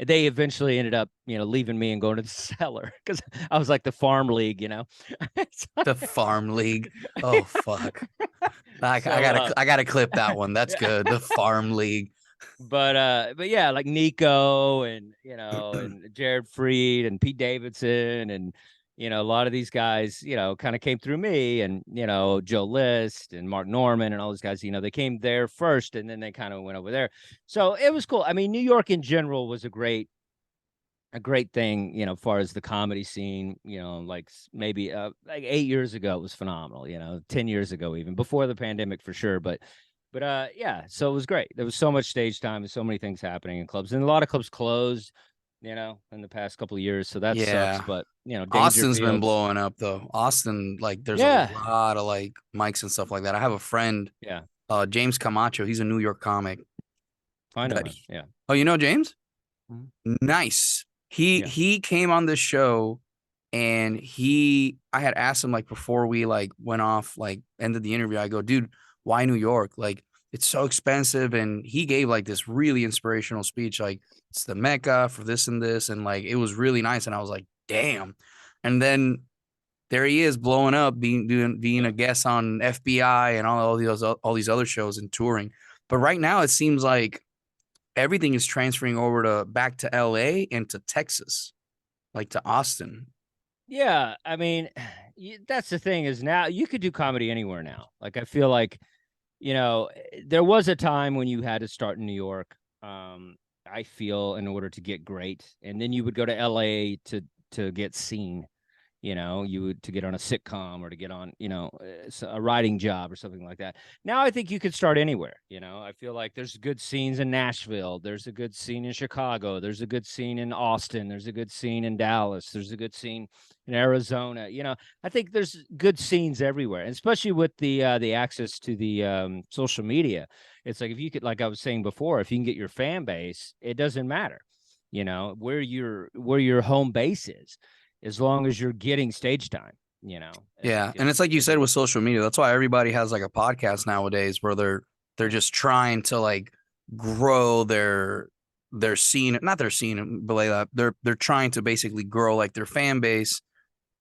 they eventually ended up, leaving me and going to the cellar because I was like the farm league. The farm league. Oh fuck. So, I gotta clip that one. That's yeah. good. The farm league. But yeah, like Nico and and Jared Freed and Pete Davidson and a lot of these guys, kind of came through me, and Joe List and Mark Norman and all those guys, they came there first and then they kind of went over there. So it was cool. I mean, New York in general was a great thing, as far as the comedy scene, like maybe like 8 years ago, it was phenomenal, 10 years ago, even before the pandemic for sure. But yeah, so it was great. There was so much stage time and so many things happening in clubs, and a lot of clubs closed, in the past couple of years. So that sucks. Yeah. But Austin's been Dangerfield's, blowing up though. Austin, like there's a yeah, lot of like mics and stuff like that. I have a friend, yeah, James Camacho. He's a New York comic. I know That him. Yeah, Oh, you know James? mhm, Nice. He yeah, he came on this show, and I had asked him like before we like went off, like ended the interview. I go, dude, why New York? Like it's so expensive. And he gave like this really inspirational speech, like it's the Mecca for this and this, and like it was really nice. And I was like, damn. And then there he is blowing up, being yeah. a guest on FBI and all these other shows and touring. But right now it seems like everything is transferring over to back to LA and to Texas, like to Austin. Yeah, I mean, that's the thing is now you could do comedy anywhere now. Like I feel like, there was a time when you had to start in New York. I feel in order to get great, and then you would go to LA to get seen. you would to get on a sitcom or to get on, a writing job or something like that. Now I think you could start anywhere. I feel like there's good scenes in Nashville. There's a good scene in Chicago. There's a good scene in Austin. There's a good scene in Dallas. There's a good scene in Arizona. I think there's good scenes everywhere, and especially with the access to the social media. It's like if you could, like I was saying before, if you can get your fan base, it doesn't matter, where your home base is, as long as you're getting stage time, I Yeah, think and it's like you it's a said with good thing. social media. That's why everybody has like a podcast nowadays where they're just trying to like grow their scene, not their scene, but like they're trying to basically grow like their fan base.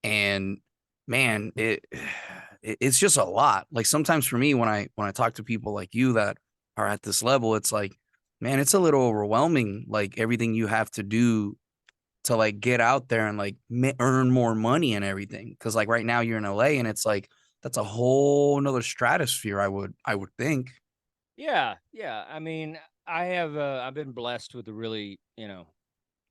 And man, it's just a lot. Like sometimes for me when I talk to people like you that are at this level, it's like, man, it's a little overwhelming. Like everything you have to do to like get out there and like earn more money and everything. Cause like right now you're in LA and it's like, that's a whole nother stratosphere. I would think. Yeah. I mean, I've been blessed with a really,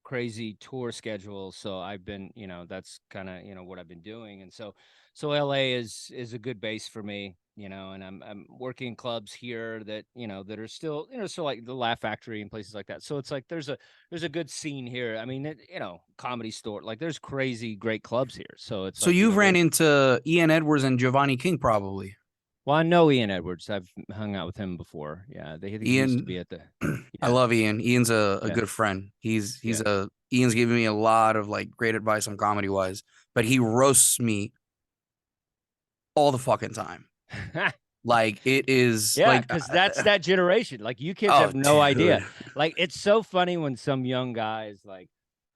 crazy tour schedule. So I've been, that's kind of, what I've been doing. And so LA is a good base for me, and I'm working clubs here that, that are still, so like the Laugh Factory and places like that. So it's like there's a good scene here. I mean, Comedy Store, like there's crazy great clubs here. So it's So like, you've ran there's into Ian Edwards and Giovanni King probably. well, I know Ian Edwards. I've hung out with him before. Yeah, I think he used to Ian, be at the I yeah, love Ian. Ian's a yeah, good friend. He's yeah. a Ian's giving me a lot of like great advice on comedy wise, but he roasts me all the fucking time. Like it is Yeah, like because that's that generation. Like you kids oh have no idea. dude. Like it's so funny when some young guy is like,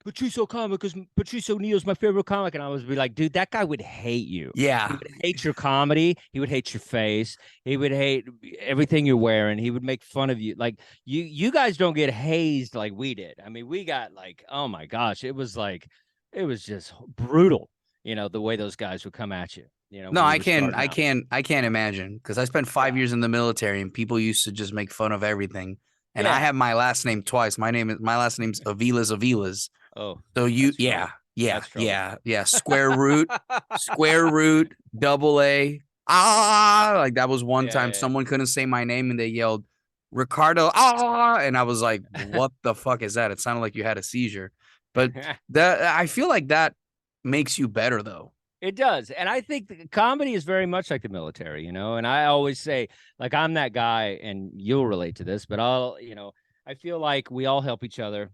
Patricio comic because Patricio Neal's my favorite comic, and I was be like, dude, that guy would hate you. He Yeah. would hate your comedy. He would hate your face. He would hate everything you're wearing. He would make fun of you. Like you guys don't get hazed like we did. I mean, we got like, oh my gosh, it was just brutal. The way those guys would come at you. No, When you I were can starting I out. can't I can't imagine because I spent Yeah, 5 years in the military and people used to just make fun of everything. And I yeah. have my last name twice. My last name's Avilas Avilas. Oh, So you that's yeah, trouble. yeah, That's trouble. yeah, yeah. Square root, double A. Ah, like that was one Yeah, time yeah, someone couldn't say my name and they yelled Ricardo. Ah, and I was like, what the fuck is that? It sounded like you had a seizure. But yeah. that I feel like that makes you better though. It does. And I think comedy is very much like the military, and I always say, like, I'm that guy, and you'll relate to this, but I feel like we all help each other.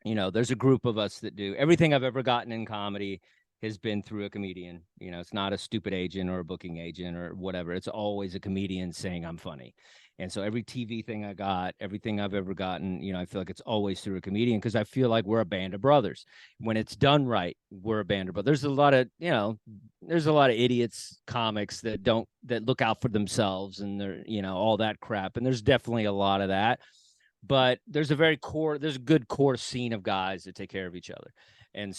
There's a group of us that do everything I've ever gotten in comedy has been through a comedian. It's not a stupid agent or a booking agent or whatever. It's always a comedian saying I'm funny. And so every TV thing I got, everything I've ever gotten, I feel like it's always through a comedian because I feel like we're a band of brothers. When it's done right, we're a band of brothers. There's a lot of idiots comics that look out for themselves and they're, all that crap. And there's definitely a lot of that, but there's a good core scene of guys that take care of each other. And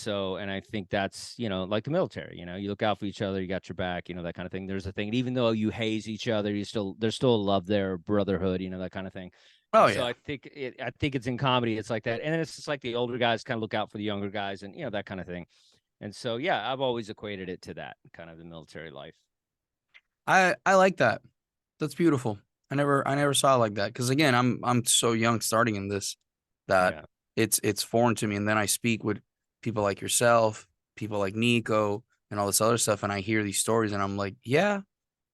I think that's, like the military, you look out for each other, you got your back, that kind of thing. There's a thing, even though you haze each other, there's still a love there, brotherhood, that kind of thing. Oh And so yeah. I think it's in comedy, it's like that. And then it's just like the older guys kind of look out for the younger guys and, that kind of thing. And so, yeah, I've always equated it to that kind of the military life. I like that. That's beautiful. I never saw it like that because again, I'm so young starting in this that Yeah. it's foreign to me. And then I speak with people like yourself, people like Nico, and all this other stuff, and I hear these stories, and I'm like, yeah,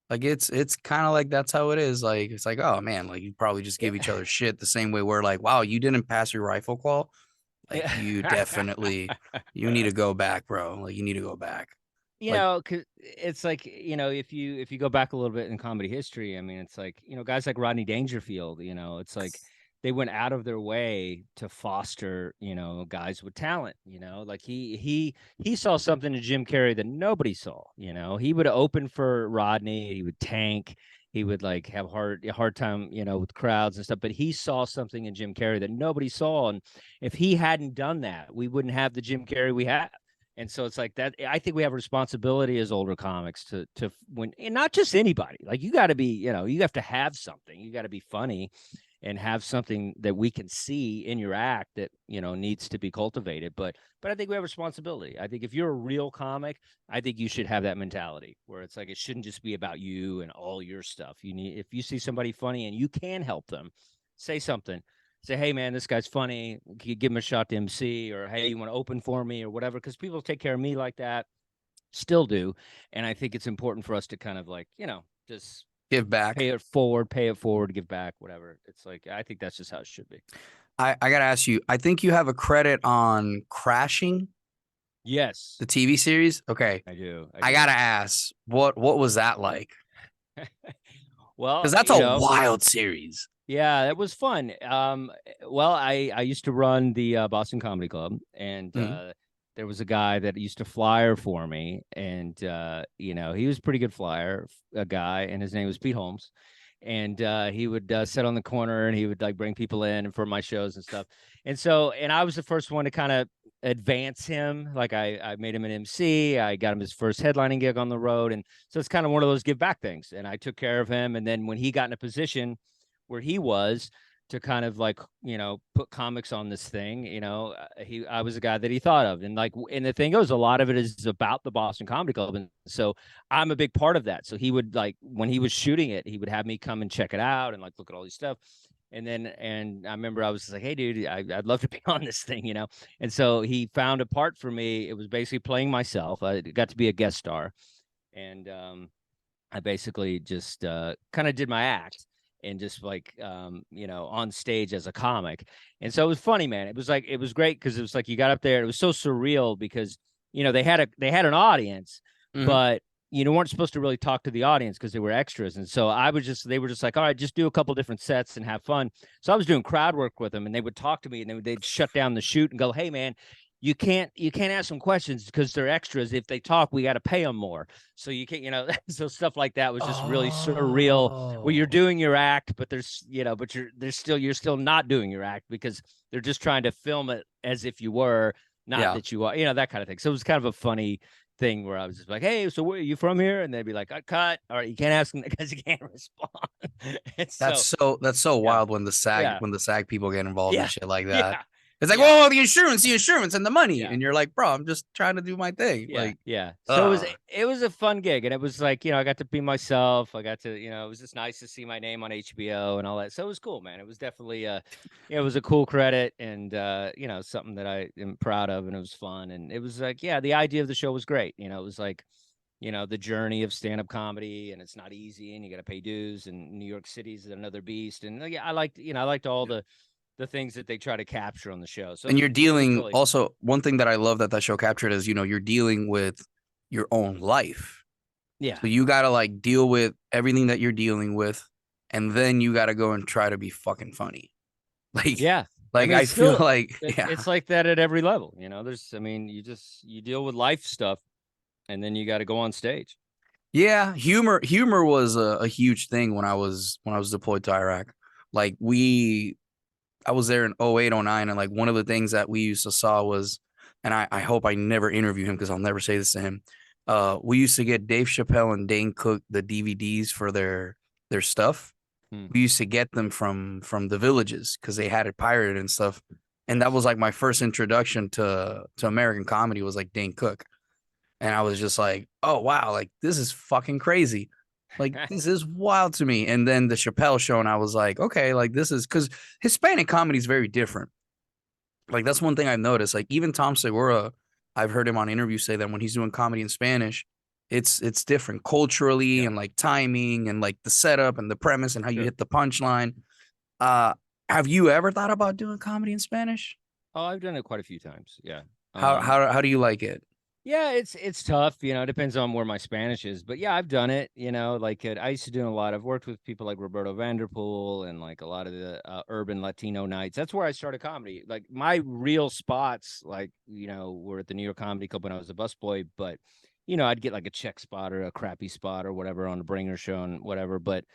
like it's kind of like that's how it is. Like it's like, oh man, like you probably just give each Yeah. other shit the same way we're like, wow, you didn't pass your rifle call, like Yeah. you need to go back, bro. Like you need to go back. Like 'cause it's like, if you go back a little bit in comedy history, I mean, it's like, guys like Rodney Dangerfield, it's like they went out of their way to foster, guys with talent, like he saw something in Jim Carrey that nobody saw, he would open for Rodney, he would tank, he would like have hard time, with crowds and stuff, but he saw something in Jim Carrey that nobody saw. And if he hadn't done that, we wouldn't have the Jim Carrey we have. And so it's like that. I think we have a responsibility as older comics to when, and not just anybody. Like you got to be, you have to have something. You got to be funny, and have something that we can see in your act that, needs to be cultivated. But I think we have responsibility. I think if you're a real comic, I think you should have that mentality where it's like it shouldn't just be about you and all your stuff. If you see somebody funny and you can help them, say something. Say, hey man, this guy's funny. Can you give him a shot to MC? Or hey, you want to open for me or whatever? Because people take care of me like that, still do. And I think it's important for us to kind of like, just Give back. pay it forward, give back, whatever. It's like I think that's just how it should be. I gotta ask you, I think you have a credit on Crashing, Yes, the TV series. Okay. I do. I gotta ask, what was that like? Well, Because that's a wild series. yeah, it was fun. Well, I used to run the Boston Comedy Club, and there was a guy that used to flyer for me, and he was a pretty good flyer, a guy, and his name was Pete Holmes, and he would sit on the corner and he would like bring people in for my shows and stuff, and I was the first one to kind of advance him. Like I made him an MC, I got him his first headlining gig on the road, and so it's kind of one of those give back things, and I took care of him, and then when he got in a position where he was to kind of like, put comics on this thing, I was a guy that he thought of. And like, and the thing goes, a lot of it is about the Boston Comedy Club. And so I'm a big part of that. So he would like, when he was shooting it, he would have me come and check it out and like, look at all these stuff. And I remember I was like, hey dude, I'd love to be on this thing, And so he found a part for me. It was basically playing myself. I got to be a guest star. And I basically just kind of did my act and just like on stage as a comic. And so it was funny, man. It was great because it was like you got up there, it was so surreal because they had an audience, but weren't supposed to really talk to the audience because they were extras. And so they were just like, all right, just do a couple different sets and have fun. So I was doing crowd work with them and they would talk to me and they'd shut down the shoot and go, hey man, you can't ask them questions because they're extras. If they talk, we got to pay them more. So you can't, so stuff like that was just really surreal where you're doing your act, but but you're still not doing your act because they're just trying to film it as if you were, not that you are, that kind of thing. So it was kind of a funny thing where I was just like, hey, so where are you from here? And they'd be like, cut. All right, you can't ask them because you can't respond. That's so wild when the SAG people get involved in shit like that. Yeah. It's like, whoa, the insurance and the money. And you're like, bro, I'm just trying to do my thing. So it was a fun gig. And it was like, I got to be myself. I got to, it was just nice to see my name on HBO and all that. So it was cool, man. It was definitely, it was a cool credit and, something that I am proud of, and it was fun. And it was like, the idea of the show was great. It was like, the journey of stand-up comedy, and it's not easy and you got to pay dues, and New York City's another beast. And I liked all the things that they try to capture on the show. So, and you're dealing also, one thing that I love that show captured is, you're dealing with your own life. Yeah. So you got to like deal with everything that you're dealing with. And then you got to go and try to be fucking funny. Like, I feel like, it's like that at every level. You deal with life stuff and then you got to go on stage. Yeah. Humor was a huge thing when I was deployed to Iraq. Like I was there in 08, 09, and like one of the things that we used to saw was, and I hope I never interview him because I'll never say this to him. We used to get Dave Chappelle and Dane Cook the DVDs for their stuff. We used to get them from the villages because they had it pirated and stuff. And that was like my first introduction to American comedy, was like Dane Cook. And I was just like, oh wow, like this is fucking crazy. Like, this is wild to me. And then the Chappelle show, and I was like, okay, like this is, because Hispanic comedy is very different. Like, that's one thing I've noticed. Like, even Tom Segura, I've heard him on interviews say that when he's doing comedy in Spanish, it's different culturally and like timing and like the setup and the premise and how you hit the punchline. Have you ever thought about doing comedy in Spanish? Oh, I've done it quite a few times. Yeah. How do you like it? Yeah, it's tough. It depends on where my Spanish is. But yeah, I've done it. I used to do a lot. I've worked with people like Roberto Vanderpool and like a lot of the urban Latino nights. That's where I started comedy. Like my real spots, were at the New York Comedy Club when I was a busboy. But I'd get like a check spot or a crappy spot or whatever on a bringer show and whatever. But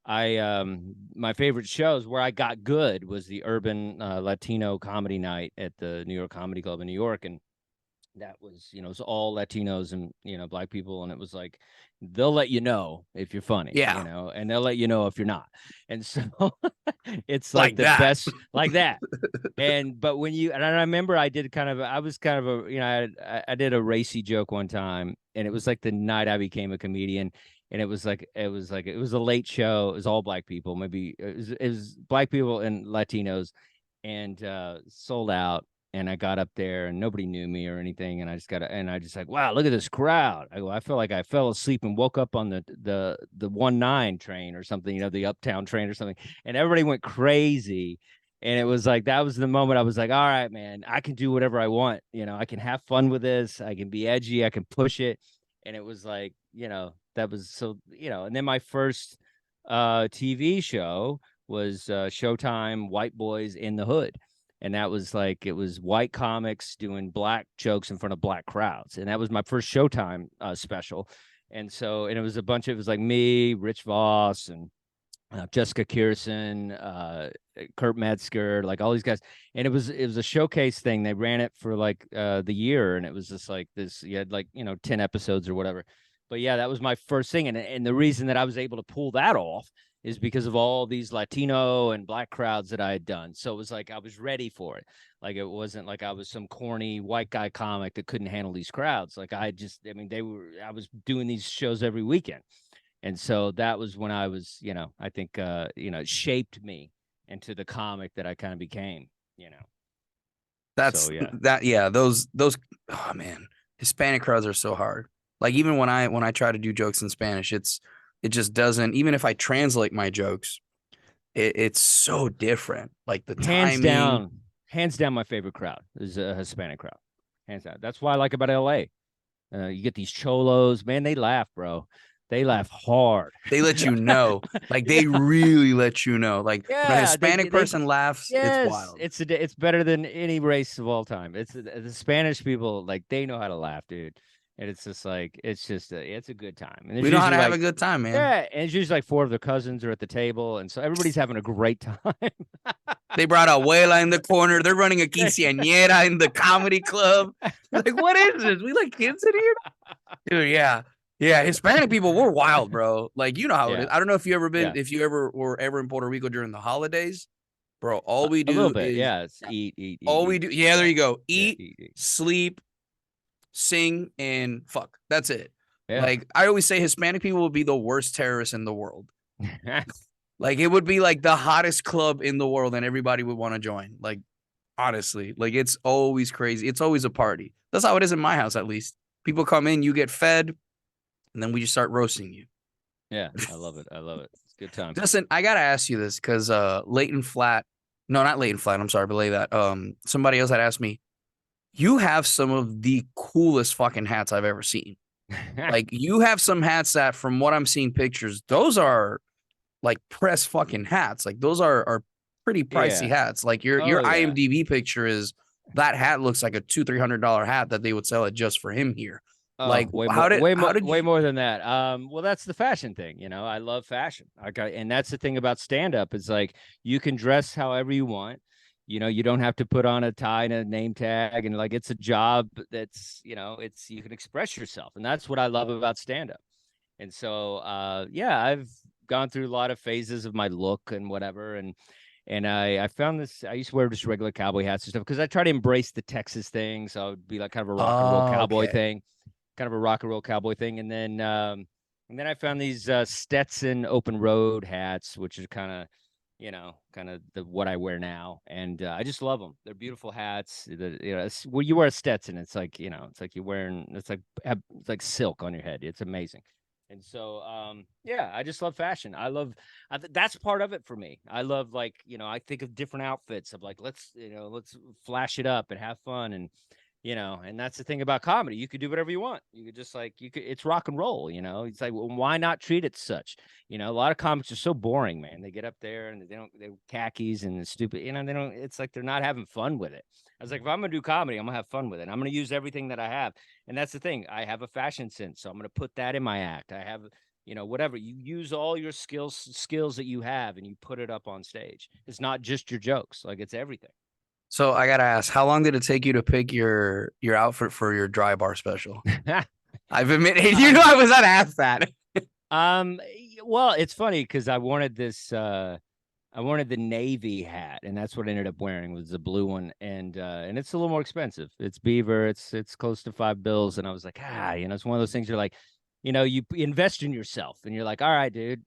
my favorite shows where I got good was the urban Latino comedy night at the New York Comedy Club in New York. And that was, you know, it was all Latinos and, you know, black people. And it was like, they'll let you know if you're funny, Yeah, you know, and they'll let you know if you're not. And so it's like like the that. best, like that. And but when you, and I remember I did kind of, I was kind of a, you know, I did a racy joke one time, and it was like the night I became a comedian. And it was a late show. It was all black people, maybe it was black people and Latinos, and sold out. And I got up there and nobody knew me or anything. And I just like, wow, look at this crowd. I feel like I fell asleep and woke up on the 1-9 train or something, you know, the uptown train or something. And everybody went crazy. And it was like, that was the moment I was like, all right, man, I can do whatever I want. You know, I can have fun with this. I can be edgy. I can push it. And it was like, you know, that was so, you know, and then my first TV show was Showtime White Boys in the Hood. And that was like, it was white comics doing black jokes in front of black crowds. And that was my first Showtime special. And so, and it was like me, Rich Voss, and Jessica Kirson, Kurt Metzger, like all these guys. And it was a showcase thing. They ran it for like the year, and it was just like this. You had like, you know, 10 episodes or whatever. But yeah, that was my first thing, and the reason that I was able to pull that off is because of all these Latino and black crowds that I had done. So it was like I was ready for it. Like it wasn't like I was some corny white guy comic that couldn't handle these crowds. Like I mean, I was doing these shows every weekend. And so that was when I was, you know, I think, you know, it shaped me into the comic that I kind of became, you know. That's So yeah. that. Yeah, those. Oh man, Hispanic crowds are so hard. Like even when I try to do jokes in Spanish, it just doesn't. Even if I translate my jokes, it's so different. Like the Hands timing. down, hands down, my favorite crowd is a Hispanic crowd. Hands down. That's what I like about LA. You get these cholos, man, they laugh, bro. They laugh hard. They let you know. Like Yeah. they really let you know. Like when a Yeah, Hispanic person laughs, it's yes, wild. it's better than any race of all time. It's the Spanish people, like they know how to laugh, dude. And it's just like it's a good time. And there's We know how usually to have a like, good time, man. yeah, and it's usually like four of their cousins are at the table, and so everybody's having a great time. They brought Abuela in the corner. They're running a quinceañera in the comedy club. Like, what is this? We like kids in here? Dude, yeah. Yeah, Hispanic people, we're wild, bro. Like, you know how it is. Yeah, I don't know if yeah, if you ever were ever in Puerto Rico during the holidays, bro. All we a little do bit. is Yeah, it's eat, eat, eat, all we eat. do. Yeah, there Yeah, you go. yeah, Eat, eat, eat. sleep, sing, and fuck. That's it. Yeah. Like I always say, Hispanic people would be the worst terrorists in the world. Like it would be like the hottest club in the world, and everybody would want to join. Like honestly, like it's always crazy. It's always a party. That's how it is in my house, at least. People come in, you get fed, and then we just start roasting you. Yeah, I love it. I love it. It's a good time. Justin, I gotta ask you this because Leighton Flat, no, not Leighton Flat. I'm sorry, belay that. Somebody else had asked me. You have some of the coolest fucking hats I've ever seen. Like you have some hats that, from what I'm seeing pictures, those are like press fucking hats. Like those are pretty pricey Yeah. hats. Like your Oh yeah. IMDb picture is that hat looks like a $200-300 hat that they would sell it just for him here. Oh, Like how did way you? more than that. Well, that's the fashion thing, you know. I love fashion. And that's the thing about stand up is like you can dress however you want. You know, you don't have to put on a tie and a name tag, and like it's a job that's, you know, it's you can express yourself, and that's what I love about stand up. And so, yeah, I've gone through a lot of phases of my look and whatever, and I found this. I used to wear just regular cowboy hats and stuff because I try to embrace the Texas thing, so I would be like kind of a rock and roll Oh, cowboy okay. thing, kind of a rock and roll cowboy thing. And then I found these Stetson open road hats, which is kind of, you know, kind of the what I wear now, and I just love them. They're beautiful hats. You know, when you wear a Stetson, it's like, you know, it's like you're wearing, it's like silk on your head. It's amazing. And so, yeah, I just love fashion. That's part of it for me. I love, like, you know, I think of different outfits of like, let's flash it up and have fun. And, you know, and that's the thing about comedy. You could do whatever you want. You could just like, it's rock and roll, you know, it's like, well, why not treat it such? You know, a lot of comics are so boring, man. They get up there and they're khakis and stupid, you know, it's like they're not having fun with it. I was like, if I'm going to do comedy, I'm going to have fun with it. I'm going to use everything that I have. And that's the thing. I have a fashion sense. So I'm going to put that in my act. I have, you know, whatever. You use all your skills that you have and you put it up on stage. It's not just your jokes. Like it's everything. So I gotta ask, how long did it take you to pick your outfit for your dry bar special? I've admitted, you know, I was not asked that. Well, it's funny because I wanted the navy hat, and that's what I ended up wearing was the blue one, and it's a little more expensive. It's beaver, it's close to $5, and I was like, it's one of those things you're like, you invest in yourself, and you're like, all right, dude,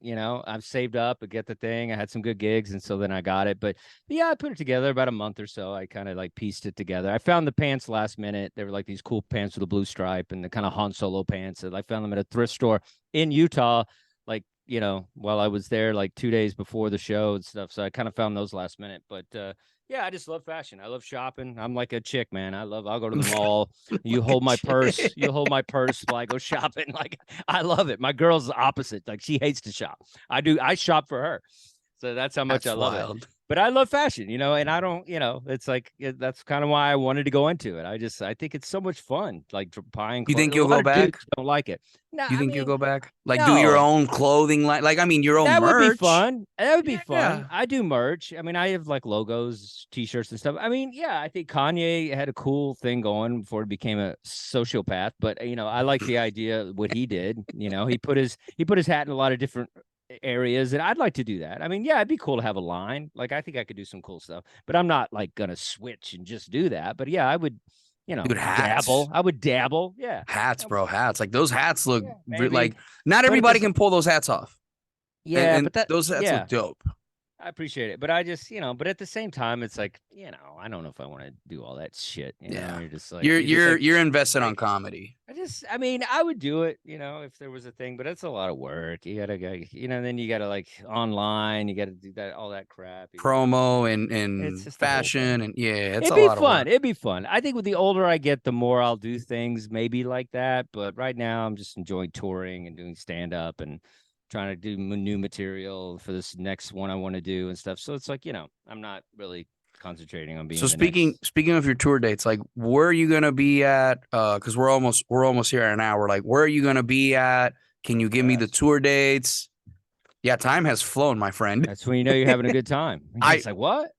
I've saved up to get the thing. I had some good gigs, and so then I got it. But yeah, I put it together about a month or so. I kind of like pieced it together. I found the pants last minute. They were like these cool pants with a blue stripe and the kind of Han Solo pants. And I found them at a thrift store in Utah, like while I was there like 2 days before the show and stuff. So I kind of found those last minute. But yeah, I just love fashion. I love shopping. I'm like a chick, man. I'll go to the mall. You hold my purse. You hold my purse while I go shopping. Like, I love it. My girl's the opposite. Like, she hates to shop. I shop for her. So that's how much I love it. But I love fashion, and I don't, it's like, that's kind of why I wanted to go into it. I think it's so much fun, like buying You clothes. think you'll go back? Don't like it. No, You I think you'll mean, go back? Like do your no. own clothing line? Like, I mean, your own That would be merch. fun. That would be fun. Yeah. I do merch. I mean, I have like logos, t-shirts and stuff. I mean, yeah, I think Kanye had a cool thing going before he became a sociopath, but I like the idea of what he did. He put his hat in a lot of different areas, and I'd like to do that. I mean, yeah, it'd be cool to have a line. Like, I think I could do some cool stuff, but I'm not like gonna switch and just do that. But yeah, I would, Dude, hats. dabble. I would dabble. Yeah. Hats, bro. Hats. Like those hats look like not But everybody can pull those hats off. yeah, And but that those hats yeah. look dope. I appreciate it, but I just, but at the same time, it's like, I don't know if I want to do all that shit. You're just like, you're invested on comedy. I mean, I would do it, if there was a thing, but it's a lot of work. You gotta go, then you gotta like online, you gotta do that, all that crap. Promo It's and just fashion and yeah, it's it'd a be lot of fun. work. It'd be fun. I think with the older I get, the more I'll do things maybe like that. But right now, I'm just enjoying touring and doing stand up and trying to do new material for this next one I want to do and stuff. So it's like, I'm not really concentrating on being. So speaking of your tour dates, like where are you gonna be at? Because we're almost here in an hour. Like where are you gonna be at? Can you give me the tour dates? Yeah, time has flown, my friend. That's when you're having a good time. It's like, what?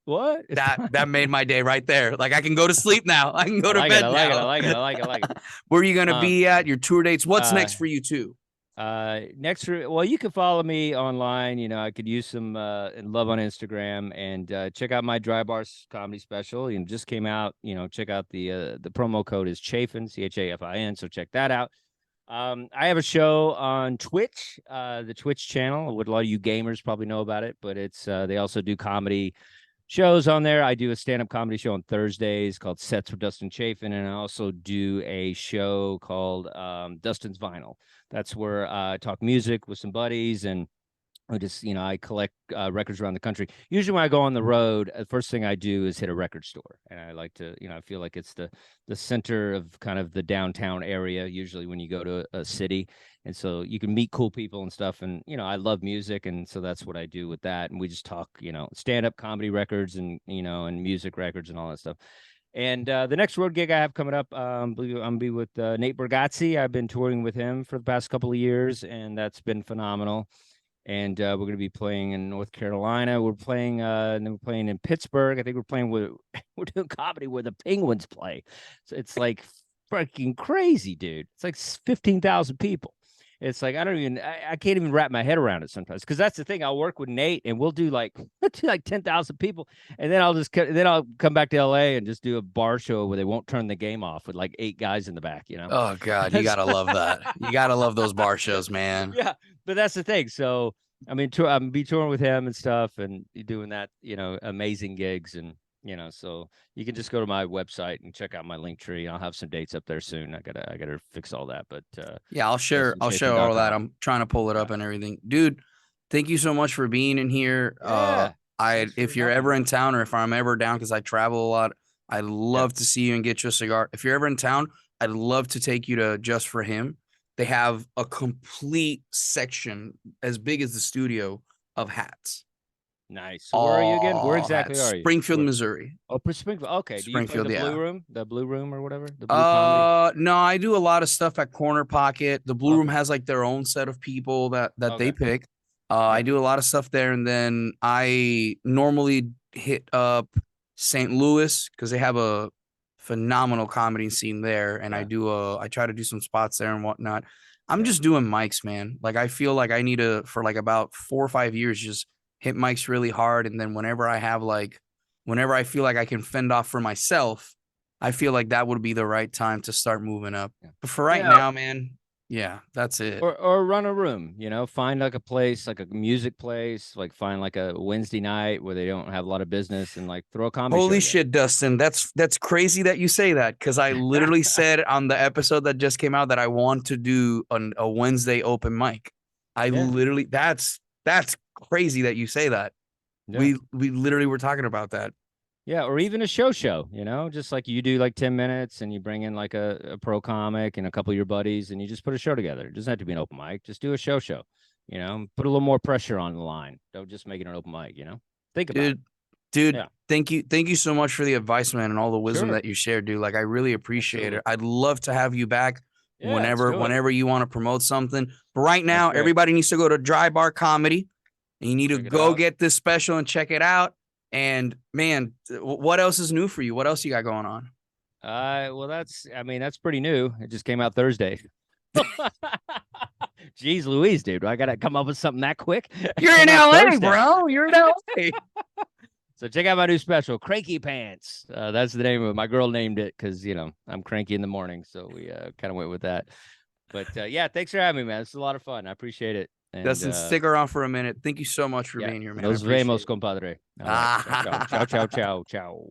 That made my day right there. Like I can go to sleep now. I can go to bed now. I like it. Where are you gonna be at? Your tour dates? What's next for you too? Well, you can follow me online. I could use some love on Instagram, and check out my Dry Bars comedy special. Just came out. Check out the promo code is Chafin, Chafin. So check that out. I have a show on Twitch, the Twitch channel. What a lot of you gamers probably know about it, but it's they also do comedy shows on there. I do a stand-up comedy show on Thursdays called Sets with Dustin Chafin, and I also do a show called Dustin's Vinyl. That's where I talk music with some buddies, and I just, I collect records around the country. Usually when I go on the road, the first thing I do is hit a record store. And I like to, I feel like it's the center of kind of the downtown area, usually when you go to a city. And so you can meet cool people and stuff. And, I love music. And so that's what I do with that. And we just talk, stand-up comedy records and, and music records and all that stuff. And the next road gig I have coming up, I'm going to be with Nate Bargatze. I've been touring with him for the past couple of years, and that's been phenomenal. And we're going to be playing in North Carolina. We're playing, and then we're playing in Pittsburgh. I think we're doing comedy where the Penguins play. So it's like freaking crazy, dude. It's like 15,000 people. It's like, I can't even wrap my head around it sometimes. Cause that's the thing. I'll work with Nate and we'll do like 10,000 people. And then I'll come back to LA and just do a bar show where they won't turn the game off with like 8 guys in the back, Oh God, you gotta love that. You gotta love those bar shows, man. Yeah, but that's the thing. So I mean, I'm be touring with him and stuff, and doing that, amazing gigs, and so you can just go to my website and check out my link tree. I'll have some dates up there soon. I gotta fix all that, but yeah, I'll share all that. I'm trying to pull it up and everything, dude. Thank you so much for being in here. Yeah, if you're ever in town, or if I'm ever down, because I travel a lot, I'd love to see you and get you a cigar. If you're ever in town, I'd love to take you to Just for Him. They have a complete section as big as the studio of hats. Nice. So where are you again? Where exactly are you? Springfield, Missouri. Oh, Springfield. Okay. Springfield, do you play the Blue Room or whatever? The Blue Comedy? No, I do a lot of stuff at Corner Pocket. The Blue Room has like their own set of people that they pick. I do a lot of stuff there, and then I normally hit up St. Louis, because they have a phenomenal comedy scene there, and Yeah. I try to do some spots there and whatnot. I'm Yeah. just doing mics, man. Like I feel like I need to, for like about 4 or 5 years, just hit mics really hard, and then whenever I feel like I can fend off for myself, I feel like that would be the right time to start moving up. Yeah. But for right Yeah. now, man, yeah, that's it. Or run a room, find like a place, like a music place, like find like a Wednesday night where they don't have a lot of business and like throw a comedy show Holy together. shit, Dustin. That's crazy that you say that, because I literally said on the episode that just came out that I want to do a Wednesday open mic. I Yeah. literally that's crazy that you say that. Yeah. We literally were talking about that. Yeah, or even a show, just like you do like 10 minutes and you bring in like a pro comic and a couple of your buddies and you just put a show together. It doesn't have to be an open mic. Just do a show, put a little more pressure on the line. Don't just make it an open mic, Think about it. Dude, Yeah. thank you so much for the advice, man, and all the wisdom Sure. that you shared, dude. Like I really appreciate Absolutely. it. I'd love to have you back Yeah, let's do it. whenever you want to promote something. But right That's now, great. everybody needs to go to Dry Bar Comedy, and you need to Check it go out. get this special and check it out. And man, what else is new for you? What else you got going on? Well, that's pretty new. It just came out Thursday. Jeez Louise, dude. I gotta come up with something that quick. You're in LA, bro. You're in LA. So check out my new special, Cranky Pants. That's the name of it. My girl named it because I'm cranky in the morning, so we kind of went with that. But yeah, thanks for having me, man. It's a lot of fun. I appreciate it. And, Dustin, stick around for a minute. Thank you so much for yeah, being here, man. nos vemos, compadre. All right. Ciao, ciao, ciao, ciao.